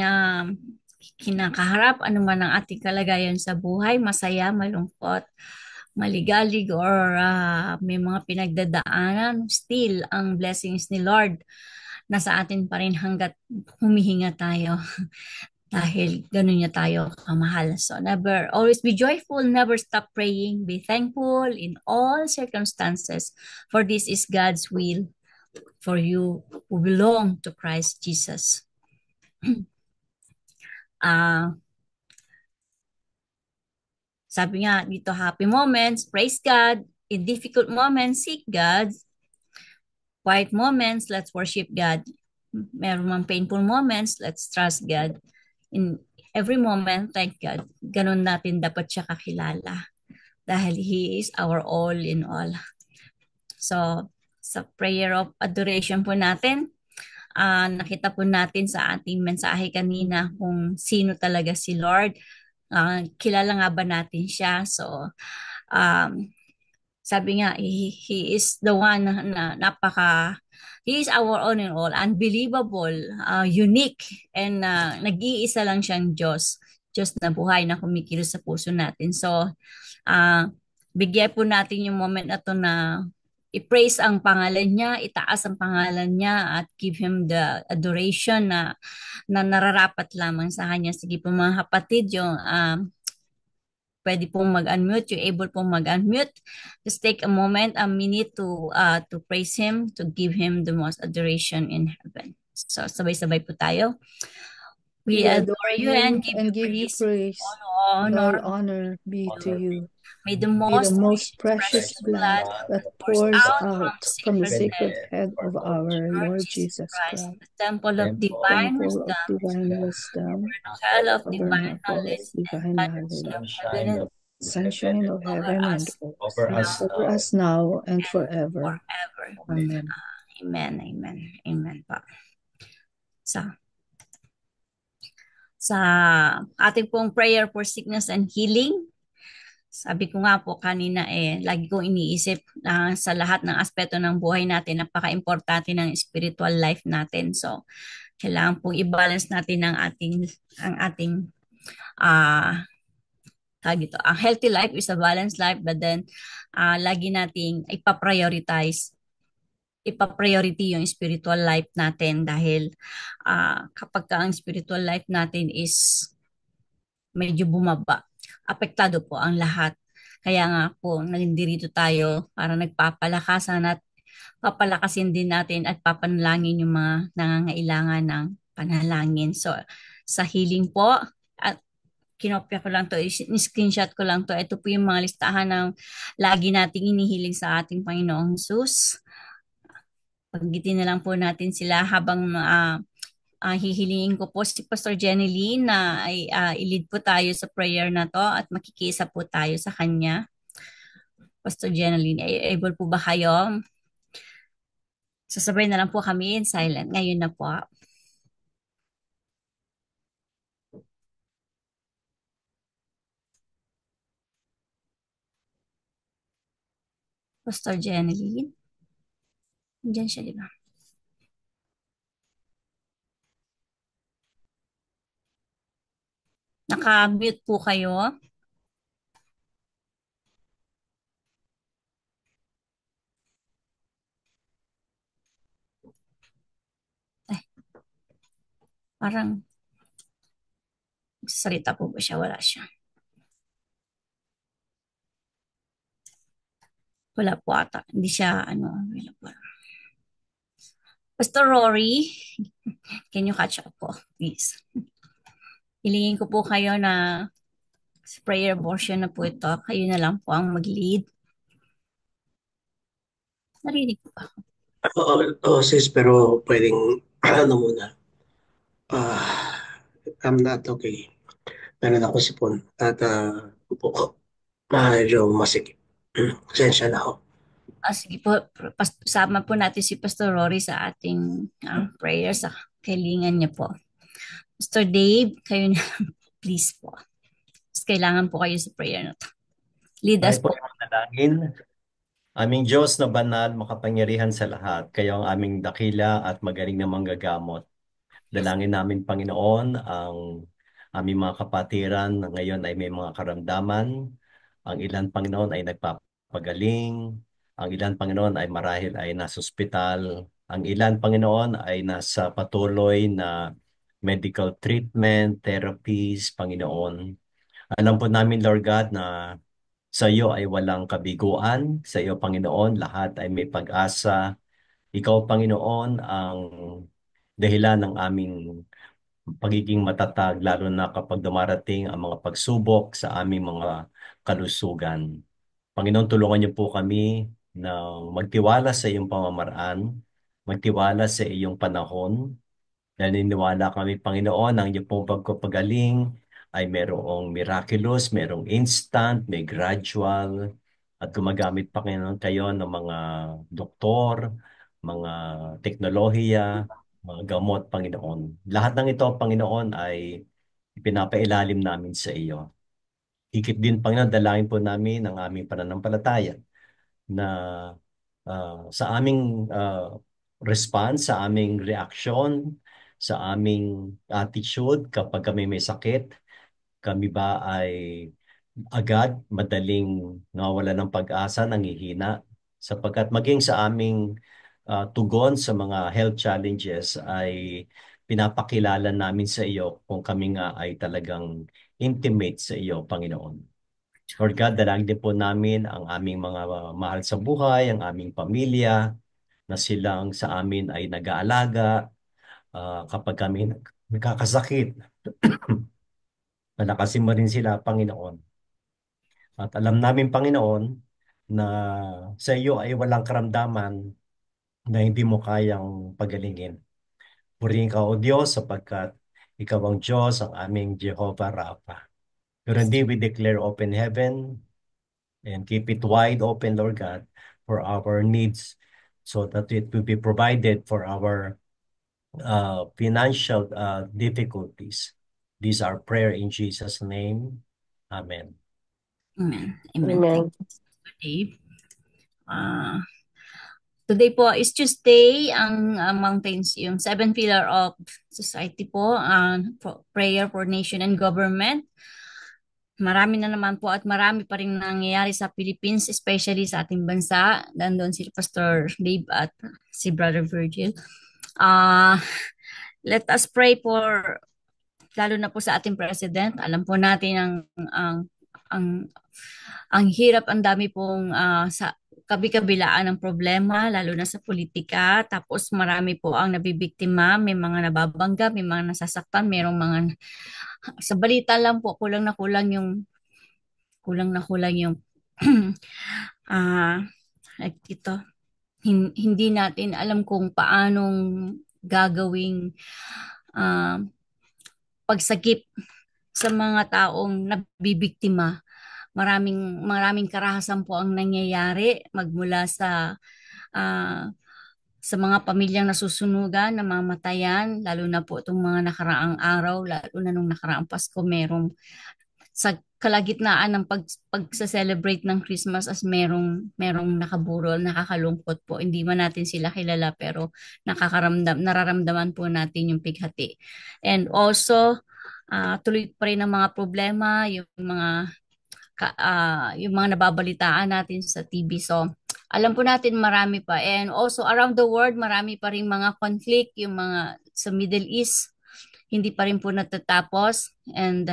kinakaharap, anuman ang ating kalagayan sa buhay, masaya, malungkot, maligalig, or may mga pinagdadaanan, still ang blessings ni Lord nasa atin pa rin hanggat humihinga tayo. Dahil ganun niya tayo kamahal. So always be joyful, never stop praying, be thankful in all circumstances, for this is God's will for you who belong to Christ Jesus. Sabi nga dito, happy moments, praise God. In difficult moments, seek God. Quiet moments, let's worship God. Meron mang painful moments, let's trust God. In every moment, thank God. Ganun natin dapat siya kakilala. Dahil He is our all in all. So, sa prayer of adoration po natin, nakita po natin sa ating mensahe kanina kung sino talaga si Lord. Kilala nga ba natin siya? So, sabi nga, he is the one na He is our all in all, unbelievable, unique, and nag-iisa lang siyang Diyos. Diyos na buhay na kumikilos sa puso natin. So, bigyan po natin yung moment na to na i-praise ang pangalan niya, itaas ang pangalan niya, at give Him the adoration na nararapat lamang sa Kanya. Sige po mga kapatid, yung pwede pong mag-unmute, you're able pong mag-unmute. Just take a moment, a minute to praise Him, to give Him the most adoration in heaven. So, sabay-sabay po tayo. We We adore adore you and you give you and give you praise. praise. All All honor honor be to Honor be you. may the May the most most precious precious precious blood blood blood that that pours pours pours out out from the from the sacred sacred sacred head head head of of our Lord our Lord Lord Jesus, Jesus Jesus Christ, Christ, the temple of temple of divine temple of wisdom, divine wisdom, tabernacle of divine tabernacle of knowledge, and divine planets of knowledge, heaven sunshine and of heaven sunshine and of over heaven and us earth, over now us over now. us now and and forever. forever. Amen. Amen, amen, amen pa. Sa ating pong prayer for sickness and healing, sabi ko nga po kanina lagi kong iniisip na sa lahat ng aspeto ng buhay natin, napaka-importante ng spiritual life natin. So, kailangan pong i-balance natin ang ating ah dito. Ang healthy life is a balanced life, but then lagi nating ipa-priority yung spiritual life natin dahil kapag ka ang spiritual life natin is medyo bumaba, apektado po ang lahat. Kaya nga po, nalindirito tayo para nagpapalakasan at papalakasin din natin at papanalangin yung mga nangangailangan ng panalangin. So, sa healing po, at kinopya ko lang to, screenshot ko lang to. Ito po yung mga listahan ng lagi nating inihiling sa ating Panginoong Jesus. Paggitin na lang po natin sila habang hihilingin ko po si Pastor Jenny Lee na ay i-lead po tayo sa prayer na to at makikisa po tayo sa kanya. Pastor Jenny Lee, able po ba kayo? Sasabay na lang po kami in silent. Ngayon na po. Pastor Jenny Lee. Diyan siya, di ba? Naka-mute po kayo. Parang salita po ba siya? Wala siya. Wala po ata. Hindi siya, available. Pastor Rory, can you catch up po, please? Hilingin ko po kayo na sa prayer portion na po ito. Kayo na lang po ang mag-lead. Narinig ko pa. Sis, pero pwedeng ano muna. I'm not okay. Meron ako sipon at upo medyo masikip. Pasensya na ako. Sige po, sama po natin si Pastor Rory sa ating prayer sa kailangan niya po. Pastor Dave, kayo na please po. Kailangan po kayo sa prayer na to. Lead us Tayo po po. ay manalangin. Aming Diyos na banal, makapangyarihan sa lahat, kayo ang aming dakila at magaling na manggagamot. Dalangin namin, Panginoon, ang aming mga kapatiran na ngayon ay may mga karamdaman. Ang ilan, Panginoon, ay nagpapagaling. Ang ilan, Panginoon, ay marahil ay nasa ospital. Ang ilan, Panginoon, ay nasa patuloy na medical treatment, therapies, Panginoon. Alam po namin, Lord God, na sa iyo ay walang kabiguan. Sa iyo, Panginoon, lahat ay may pag-asa. Ikaw, Panginoon, ang dahilan ng aming pagiging matatag, lalo na kapag dumarating ang mga pagsubok sa aming mga kalusugan. Panginoon, tulungan niyo po kami na magtiwala sa iyong pamamaraan, magtiwala sa iyong panahon. Naniniwala kami, Panginoon, ang iyong pong pagpapagaling ay merong miraculous, merong instant, may gradual, at gumagamit pa kayo ng mga doktor, mga teknolohiya, mga gamot, Panginoon. Lahat ng ito, Panginoon, ay ipinapailalim namin sa iyo. Higit din, Panginoon, dalangin po namin ang aming pananampalataya na sa aming response, sa aming reaksyon, sa aming attitude kapag kami may sakit, kami ba ay agad, madaling nawala ng pag-asa, nangihina, sapagkat maging sa aming tugon sa mga health challenges ay pinapakilala namin sa iyo kung kami nga ay talagang intimate sa iyo, Panginoon. Lord God, dalangin din po namin ang aming mga mahal sa buhay, ang aming pamilya, na silang sa amin ay nag-aalaga kapag kami nagkakasakit. Palakasin mo rin sila, Panginoon. At alam namin, Panginoon, na sa iyo ay walang karamdaman na hindi mo kayang pagalingin. Purihin ka, O Diyos, sapagkat ikaw ang Diyos, ang aming Jehovah Rapha. Pero hindi we declare open heaven and keep it wide open, Lord God, for our needs so that it will be provided for our financial difficulties. These are prayer in Jesus' name. Amen. Amen. Amen. Amen. Thank you, Dave. Today po is Tuesday, ang mountains, yung 7 pillar of society po, prayer for nation and government. Marami na naman po at marami pa rin nangyayari sa Philippines, especially sa ating bansa. Nandun si Pastor Dave at si Brother Virgil. Let us pray for, lalo na po sa ating president. Alam po natin ang hirap, ang dami pong sa kabi-kabilaan ng problema, lalo na sa politika. Tapos marami po ang nabibiktima, may mga nababangga, may mga nasasaktan, mayroong mga sa balita lang po kulang na kulang yung ito, hindi natin alam kung paanong gagawing pagsagip sa mga taong nabibiktima. Maraming karahasan po ang nangyayari magmula sa mga pamilyang nasusunugan, namamatayan, lalo na po itong mga nakaraang araw, lalo na nung nakaraang Pasko, merong sa kalagitnaan ng pagsa-celebrate ng Christmas as merong nakaburol, nakakalungkot po. Hindi man natin sila kilala pero nararamdaman po natin yung pighati. And also, tuloy pa rin ang mga problema, yung mga nababalitaan natin sa TV. So, alam po natin marami pa. And also around the world, marami pa rin mga conflict, yung mga sa Middle East, hindi pa rin po natatapos. And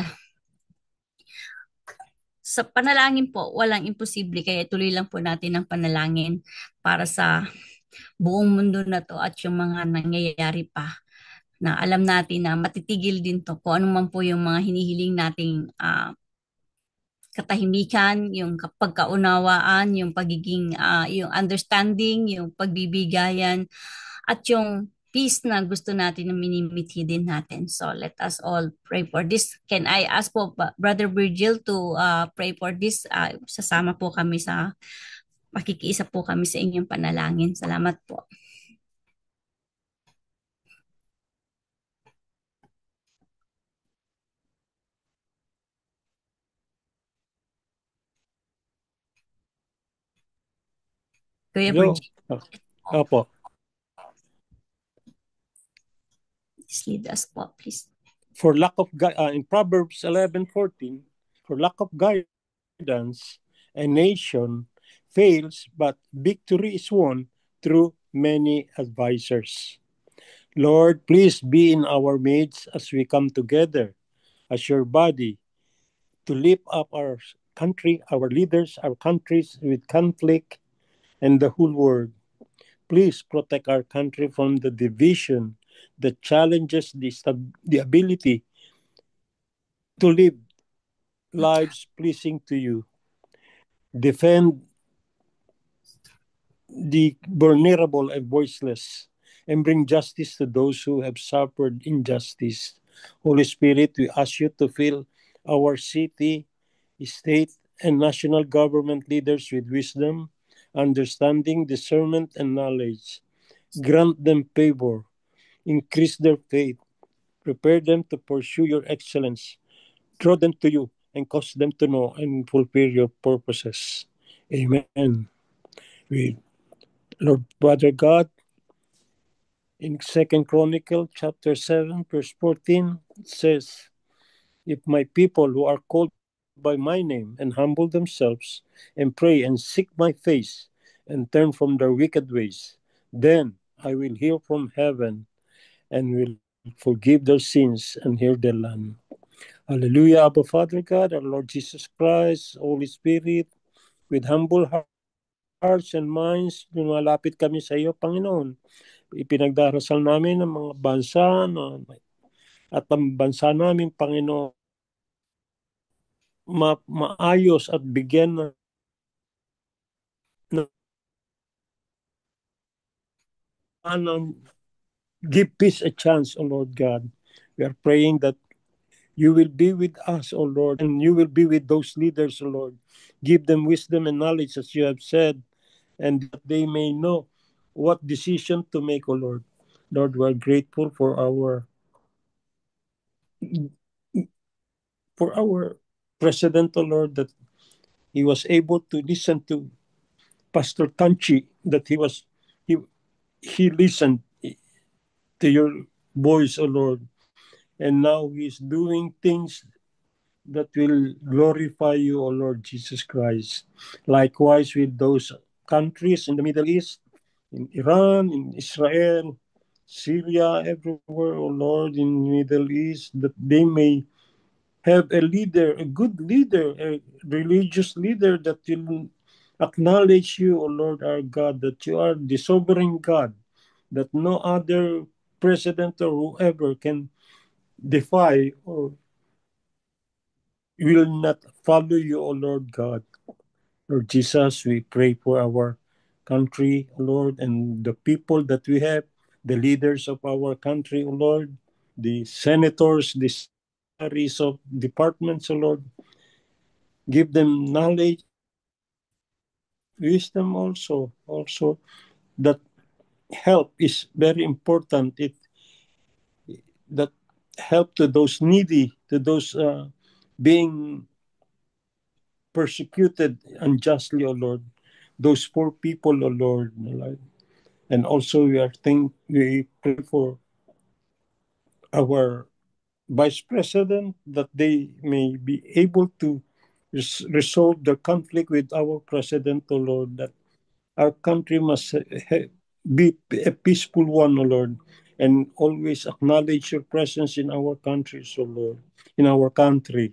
sa panalangin po, walang imposible. Kaya tuloy lang po natin ang panalangin para sa buong mundo na to at yung mga nangyayari pa na alam natin na matitigil din to kung ano man po yung mga hinihiling nating katahimikan, yung pagkaunawaan, yung pagiging, yung understanding, yung pagbibigayan, at yung peace na gusto natin na minimithi din natin. So let us all pray for this. Can I ask po Brother Virgil to pray for this? Sasama po kami makikiisa po kami sa inyong panalangin. Salamat po. Kuya Hello. Virgil, Opo. lead us po, please. For lack of in Proverbs 11:14, for lack of guidance, a nation fails, but victory is won through many advisors. Lord, please be in our midst as we come together as your body to lift up our country, our leaders, our countries with conflict, and the whole world. Please protect our country from the division that challenges the ability to live lives pleasing to you. Defend the vulnerable and voiceless, and bring justice to those who have suffered injustice. Holy Spirit, we ask you to fill our city, state, and national government leaders with wisdom, understanding, discernment, and knowledge. Grant them favor, increase their faith, prepare them to pursue your excellence, draw them to you, and cause them to know and fulfill your purposes. Amen. Lord Father God, in 2 Chronicle chapter 7, verse 14, it says, if my people who are called by my name and humble themselves and pray and seek my face and turn from their wicked ways, then I will hear from heaven and will forgive their sins and heal their land. Hallelujah, Abba Father God, our Lord Jesus Christ, Holy Spirit, with humble hearts and minds, lumalapit kami sa iyo, Panginoon. Ipinagdarasal namin ang mga bansa na at ang bansa namin, Panginoon, maayos at bigyan give peace a chance, O Lord God. We are praying that you will be with us, O Lord, and you will be with those leaders, O Lord. Give them wisdom and knowledge, as you have said, and that they may know what decision to make, O Lord. Lord, we are grateful for our president, O Lord, that he was able to listen to Pastor Tanchi, that he listened to your voice, O Lord, and now he is doing things that will glorify you, O Lord Jesus Christ. Likewise with those countries in the Middle East, in Iran, in Israel, Syria, everywhere, O Lord, in the Middle East, that they may have a leader, a good leader, a religious leader that will acknowledge you, O Lord our God, that you are the sovereign God, that no other president or whoever can defy or will not follow you, O Lord God. Lord Jesus, we pray for our country, O Lord, and the people that we have, the leaders of our country, O Lord, the senators, the secretaries of departments, O Lord. Give them knowledge, wisdom also that help is very important. It that help to those needy, to those being persecuted unjustly, O Lord, those poor people, O Lord. And also we pray for our vice president that they may be able to resolve the conflict with our president, O Lord, that our country must be a peaceful one, O Lord, and always acknowledge your presence in our countries, O Lord, in our country,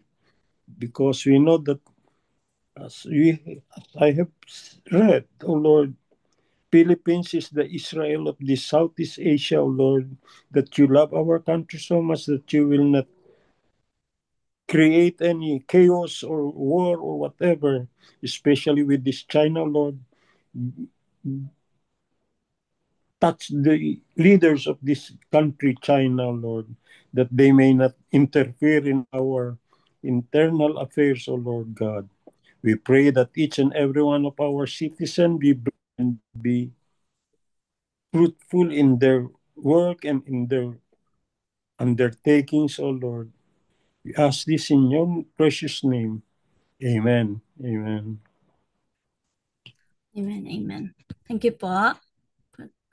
because we know that as I have read, O Lord, Philippines is the Israel of the Southeast Asia, O Lord, that you love our country so much that you will not create any chaos or war or whatever, especially with this China, Lord. Touch the leaders of this country, China, Lord, that they may not interfere in our internal affairs, O Lord God. We pray that each and every one of our citizens be fruitful in their work and in their undertakings, O Lord. We ask this in your precious name. Amen. Amen. Amen, amen. Thank you po,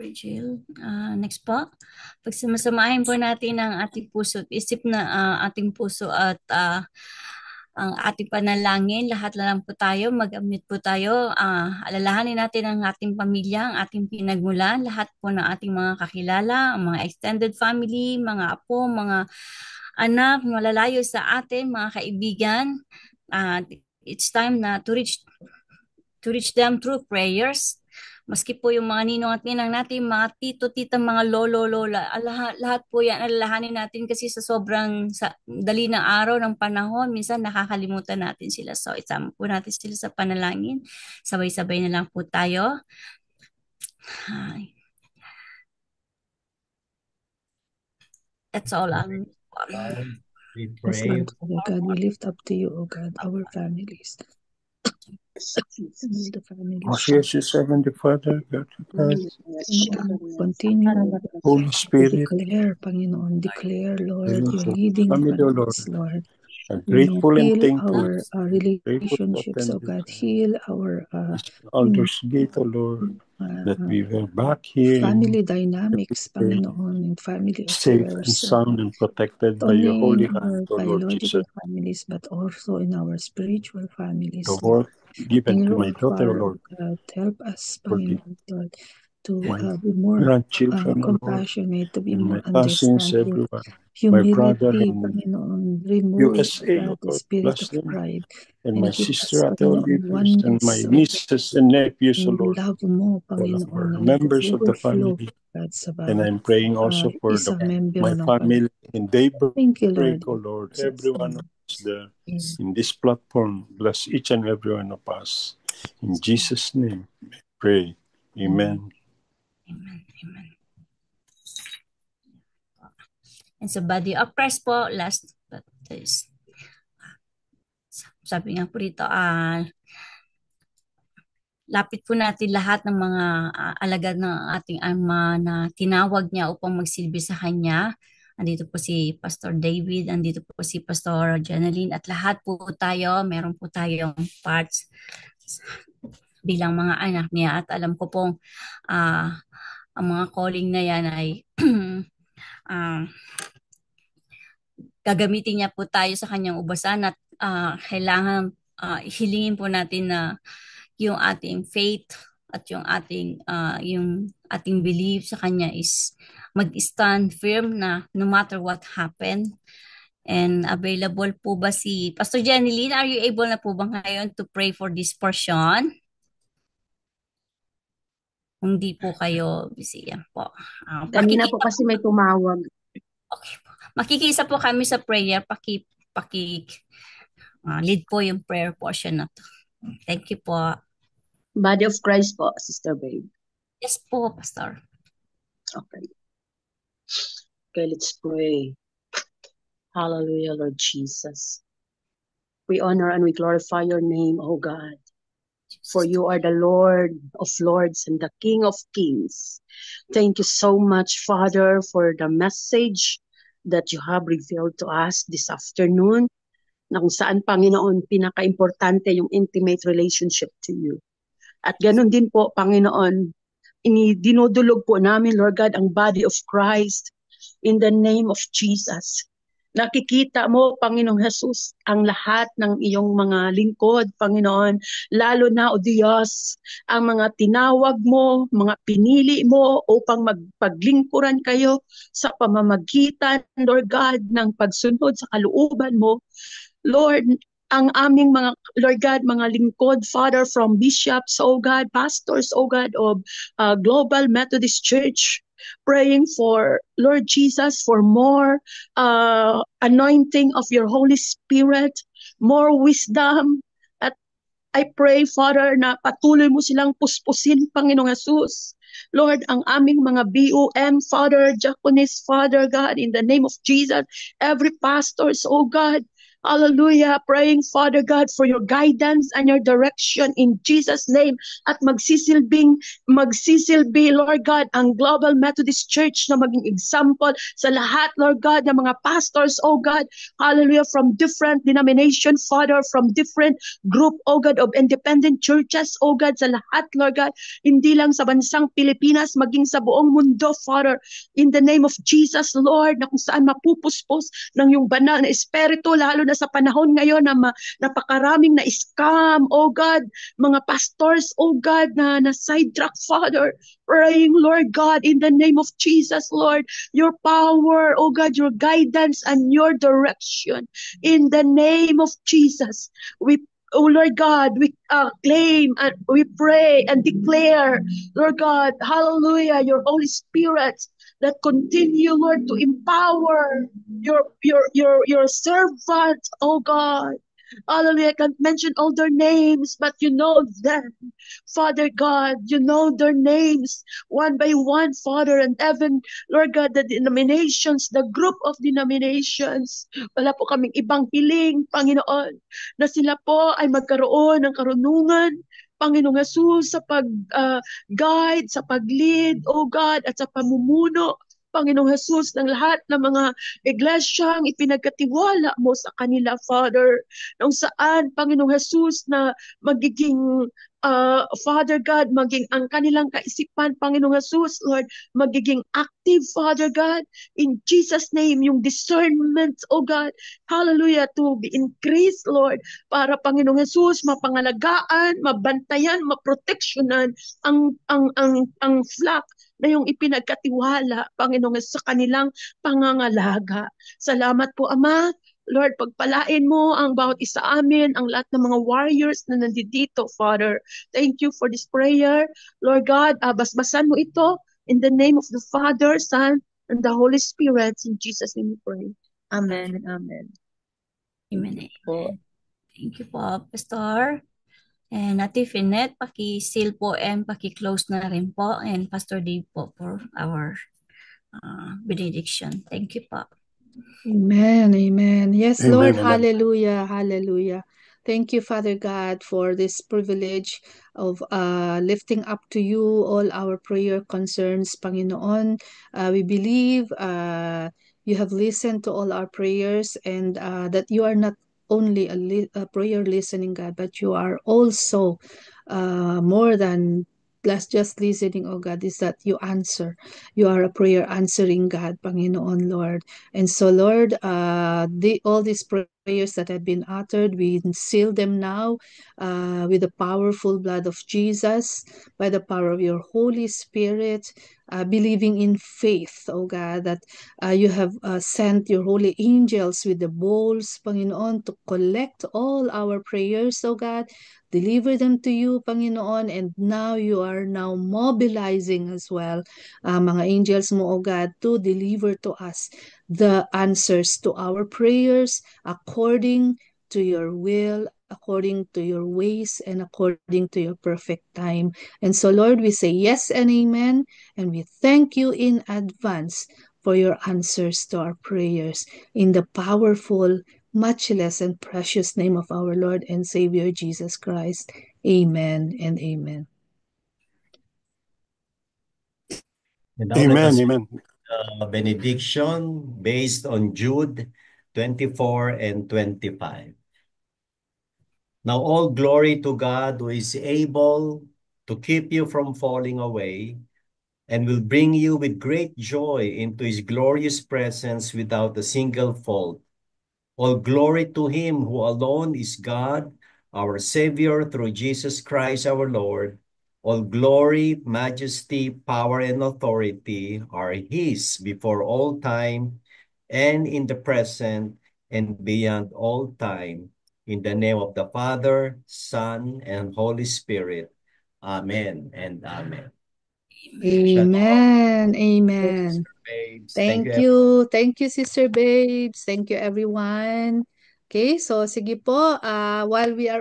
Virgil. Next po, pagsamasamahin po natin ang ating puso at isip na ating puso at ang ating panalangin. Lahat na lang po tayo, mag-admit po tayo. Alalahanin natin ang ating pamilya, ang ating pinagmulan, lahat po ng ating mga kakilala, ang mga extended family, mga apo, mga anak, malalayo sa atin, mga kaibigan. It's time na to reach them through prayers. Maski po yung mga ninong at ninang natin, mga tito, tita, mga lolo, lola, lahat po yan, alalahanin natin kasi sa sobrang dali ng araw, ng panahon, minsan nakakalimutan natin sila. So, isama po natin sila sa panalangin. Sabay-sabay na lang po tayo. That's all. We Yes, pray. Lord, Father God, we lift up to you, O God, our families. The families. Jesus, Heavenly Father, God, Continue Holy to Spirit, declare, Panginoon, declare, Lord, your Jesus, leading family, O Lord. families, Lord. I'm grateful and Heal thankful. our relationships, O God. Heal our Elders Gate, O Lord, that we were back here family dynamics, Panginoon, and family safe and affairs. sound and protected by your Only holy in our hand, O Lord biological Jesus. families, but also in our spiritual families. The work given to Near my or daughter, O far, Lord, God, help us, for the Panginoon, Lord, to and be more grandchildren, O Lord, compassionate, to be and more my cousins, understanding. everyone, my brother Humility, in Panginoon, remove USA, O the Lord, spirit bless of them, pride and my and give us, sister at the Panginoon, Olivers, and my oneness, nieces and nephews, O and Lord, love mo, all of Panginoon, our na members of the nag-overflow, family. God, sa And bawat I'm praying also for isang membro my ng family in daybreak, Thank you, Lord. O Lord. Jesus' Everyone name. who is there Amen. in this platform, bless each and every one of us. In Jesus' name, I pray. Amen. Amen. Amen. And sa body of Christ po, last but this. Sabi nga po rito, lapit po natin lahat ng mga alagad ng ating Ama na tinawag niya upang magsilbi sa Kanya. Andito po si Pastor David, andito po si Pastor Janeline, at lahat po tayo, meron po tayong parts bilang mga anak niya. At alam ko pong ang mga calling na yan ay gagamitin niya po tayo sa kanyang ubasan at kailangan hilingin po natin na yung ating faith at yung ating belief sa kanya is mag-stand firm na no matter what happen. And available po ba si Pastor Janeline? Are you able na po ba ngayon to pray for this portion? Kung di po kayo busy, yan po. Kanina po kasi may tumawag. Okay po. Makikisa po kami sa prayer. Lead po yung prayer portion na to. Thank you po. Body of Christ po, Sister Babe. Yes po, Pastor. Okay. Okay, let's pray. Hallelujah, Lord Jesus. We honor and we glorify your name, O God. For you are the Lord of lords and the King of kings. Thank you so much, Father, for the message that you have revealed to us this afternoon, na kung saan, Panginoon, pinaka-importante yung intimate relationship to you. At ganun din po, Panginoon, dinudulog po namin, Lord God, ang body of Christ in the name of Jesus. Nakikita mo, Panginoong Jesus, ang lahat ng iyong mga lingkod, Panginoon, lalo na, O Diyos, ang mga tinawag mo, mga pinili mo upang magpaglingkuran kayo sa pamamagitan, Lord God, ng pagsunod sa kalooban mo. Lord, ang aming mga, Lord God, mga lingkod, Father, from bishops, O God, pastors, O God, of Global Methodist Church, praying for, Lord Jesus, for more anointing of your Holy Spirit, more wisdom. At I pray, Father, na patuloy mo silang puspusin, Panginoong Jesus. Lord, ang aming mga BOM, Father, Diaconess, Father, God, in the name of Jesus, every pastors, oh God, hallelujah, praying, Father God, for your guidance and your direction in Jesus' name. At magsisilbi, Lord God, ang Global Methodist Church na maging example sa lahat, Lord God, ng mga pastors, oh God, hallelujah, from different denominations, Father, from different group, oh God, of independent churches, oh God, sa lahat, Lord God, hindi lang sa bansang Pilipinas, maging sa buong mundo, Father, in the name of Jesus, Lord, na kung saan mapupuspos ng yung banal na espiritu, lalo na sa panahon ngayon na napakaraming na scam, oh God, mga pastors, oh God, na sidetrack, Father, praying, Lord God, in the name of Jesus, Lord, your power, oh God, your guidance and your direction, in the name of Jesus, oh Lord God, we claim and we pray and declare, Lord God, hallelujah, your Holy Spirit that continue, Lord, to empower your servant, oh God. Hallelujah. I can't mention all their names, but you know them. Father God, you know their names one by one, Father, and even, Lord God, the denominations, the group of denominations. Wala po kaming ibang hiling, Panginoon, na sila po ay magkaroon ng karunungan, Panginoong Jesus, sa pag-guide, sa pag-lead, oh God, at sa pamumuno, Panginoong Jesus, ng lahat ng mga iglesyang ipinagkatiwala mo sa kanila, Father, kung saan, Panginoong Jesus, na magiging Father God, maging ang kanilang kaisipan, Panginoong Jesus, Lord, magiging active, Father God, in Jesus' name, yung discernment, oh God, hallelujah, to be increased, Lord, para Panginoong Jesus, mapangalagaan, mabantayan, maproteksyonan ang flock na yung ipinagkatiwala, Panginoong Jesus, sa kanilang pangangalaga. Salamat po, Ama. Lord, pagpalain mo ang bawat isa amin, ang lahat ng mga warriors na nandito, Father. Thank you for this prayer. Lord God, basbasan mo ito in the name of the Father, Son, and the Holy Spirit. In Jesus' name we pray. Amen and amen. Amen. Po. Thank you po, Pastor. And Ate Finet, paki-seal po and paki-close na rin po. And Pastor Dave po for our benediction. Thank you po. Amen, amen. Yes, Amen, Lord, amen. hallelujah, hallelujah. Thank you, Father God, for this privilege of lifting up to you all our prayer concerns, Panginoon. We believe you have listened to all our prayers and that you are not only a prayer listening God, but you are also more than just listening, oh God, is that you answer. You are a prayer answering God, Panginoon, Lord. And so, Lord, all these prayers that have been uttered, we seal them now with the powerful blood of Jesus, by the power of your Holy Spirit, believing in faith, oh God, that you have sent your holy angels with the bowls, Panginoon, to collect all our prayers, oh God, deliver them to you, Panginoon, and now you are now mobilizing as well mga angels mo, O God, to deliver to us the answers to our prayers according to your will, according to your ways, and according to your perfect time. And so, Lord, we say yes and amen, and we thank you in advance for your answers to our prayers. In the powerful, matchless, and precious name of our Lord and Savior Jesus Christ. Amen and amen. And now let Amen, us amen. benediction based on Jude 24 and 25. Now all glory to God who is able to keep you from falling away and will bring you with great joy into his glorious presence without a single fault. All glory to him who alone is God, our Savior, through Jesus Christ our Lord. All glory, majesty, power, and authority are his before all time and in the present and beyond all time. In the name of the Father, Son, and Holy Spirit. Amen and amen. Shalom. Amen. Amen. Sister Babes. Thank you. Thank you. Thank you, Sister Babes. Thank you, everyone. Okay, so sige po, while we are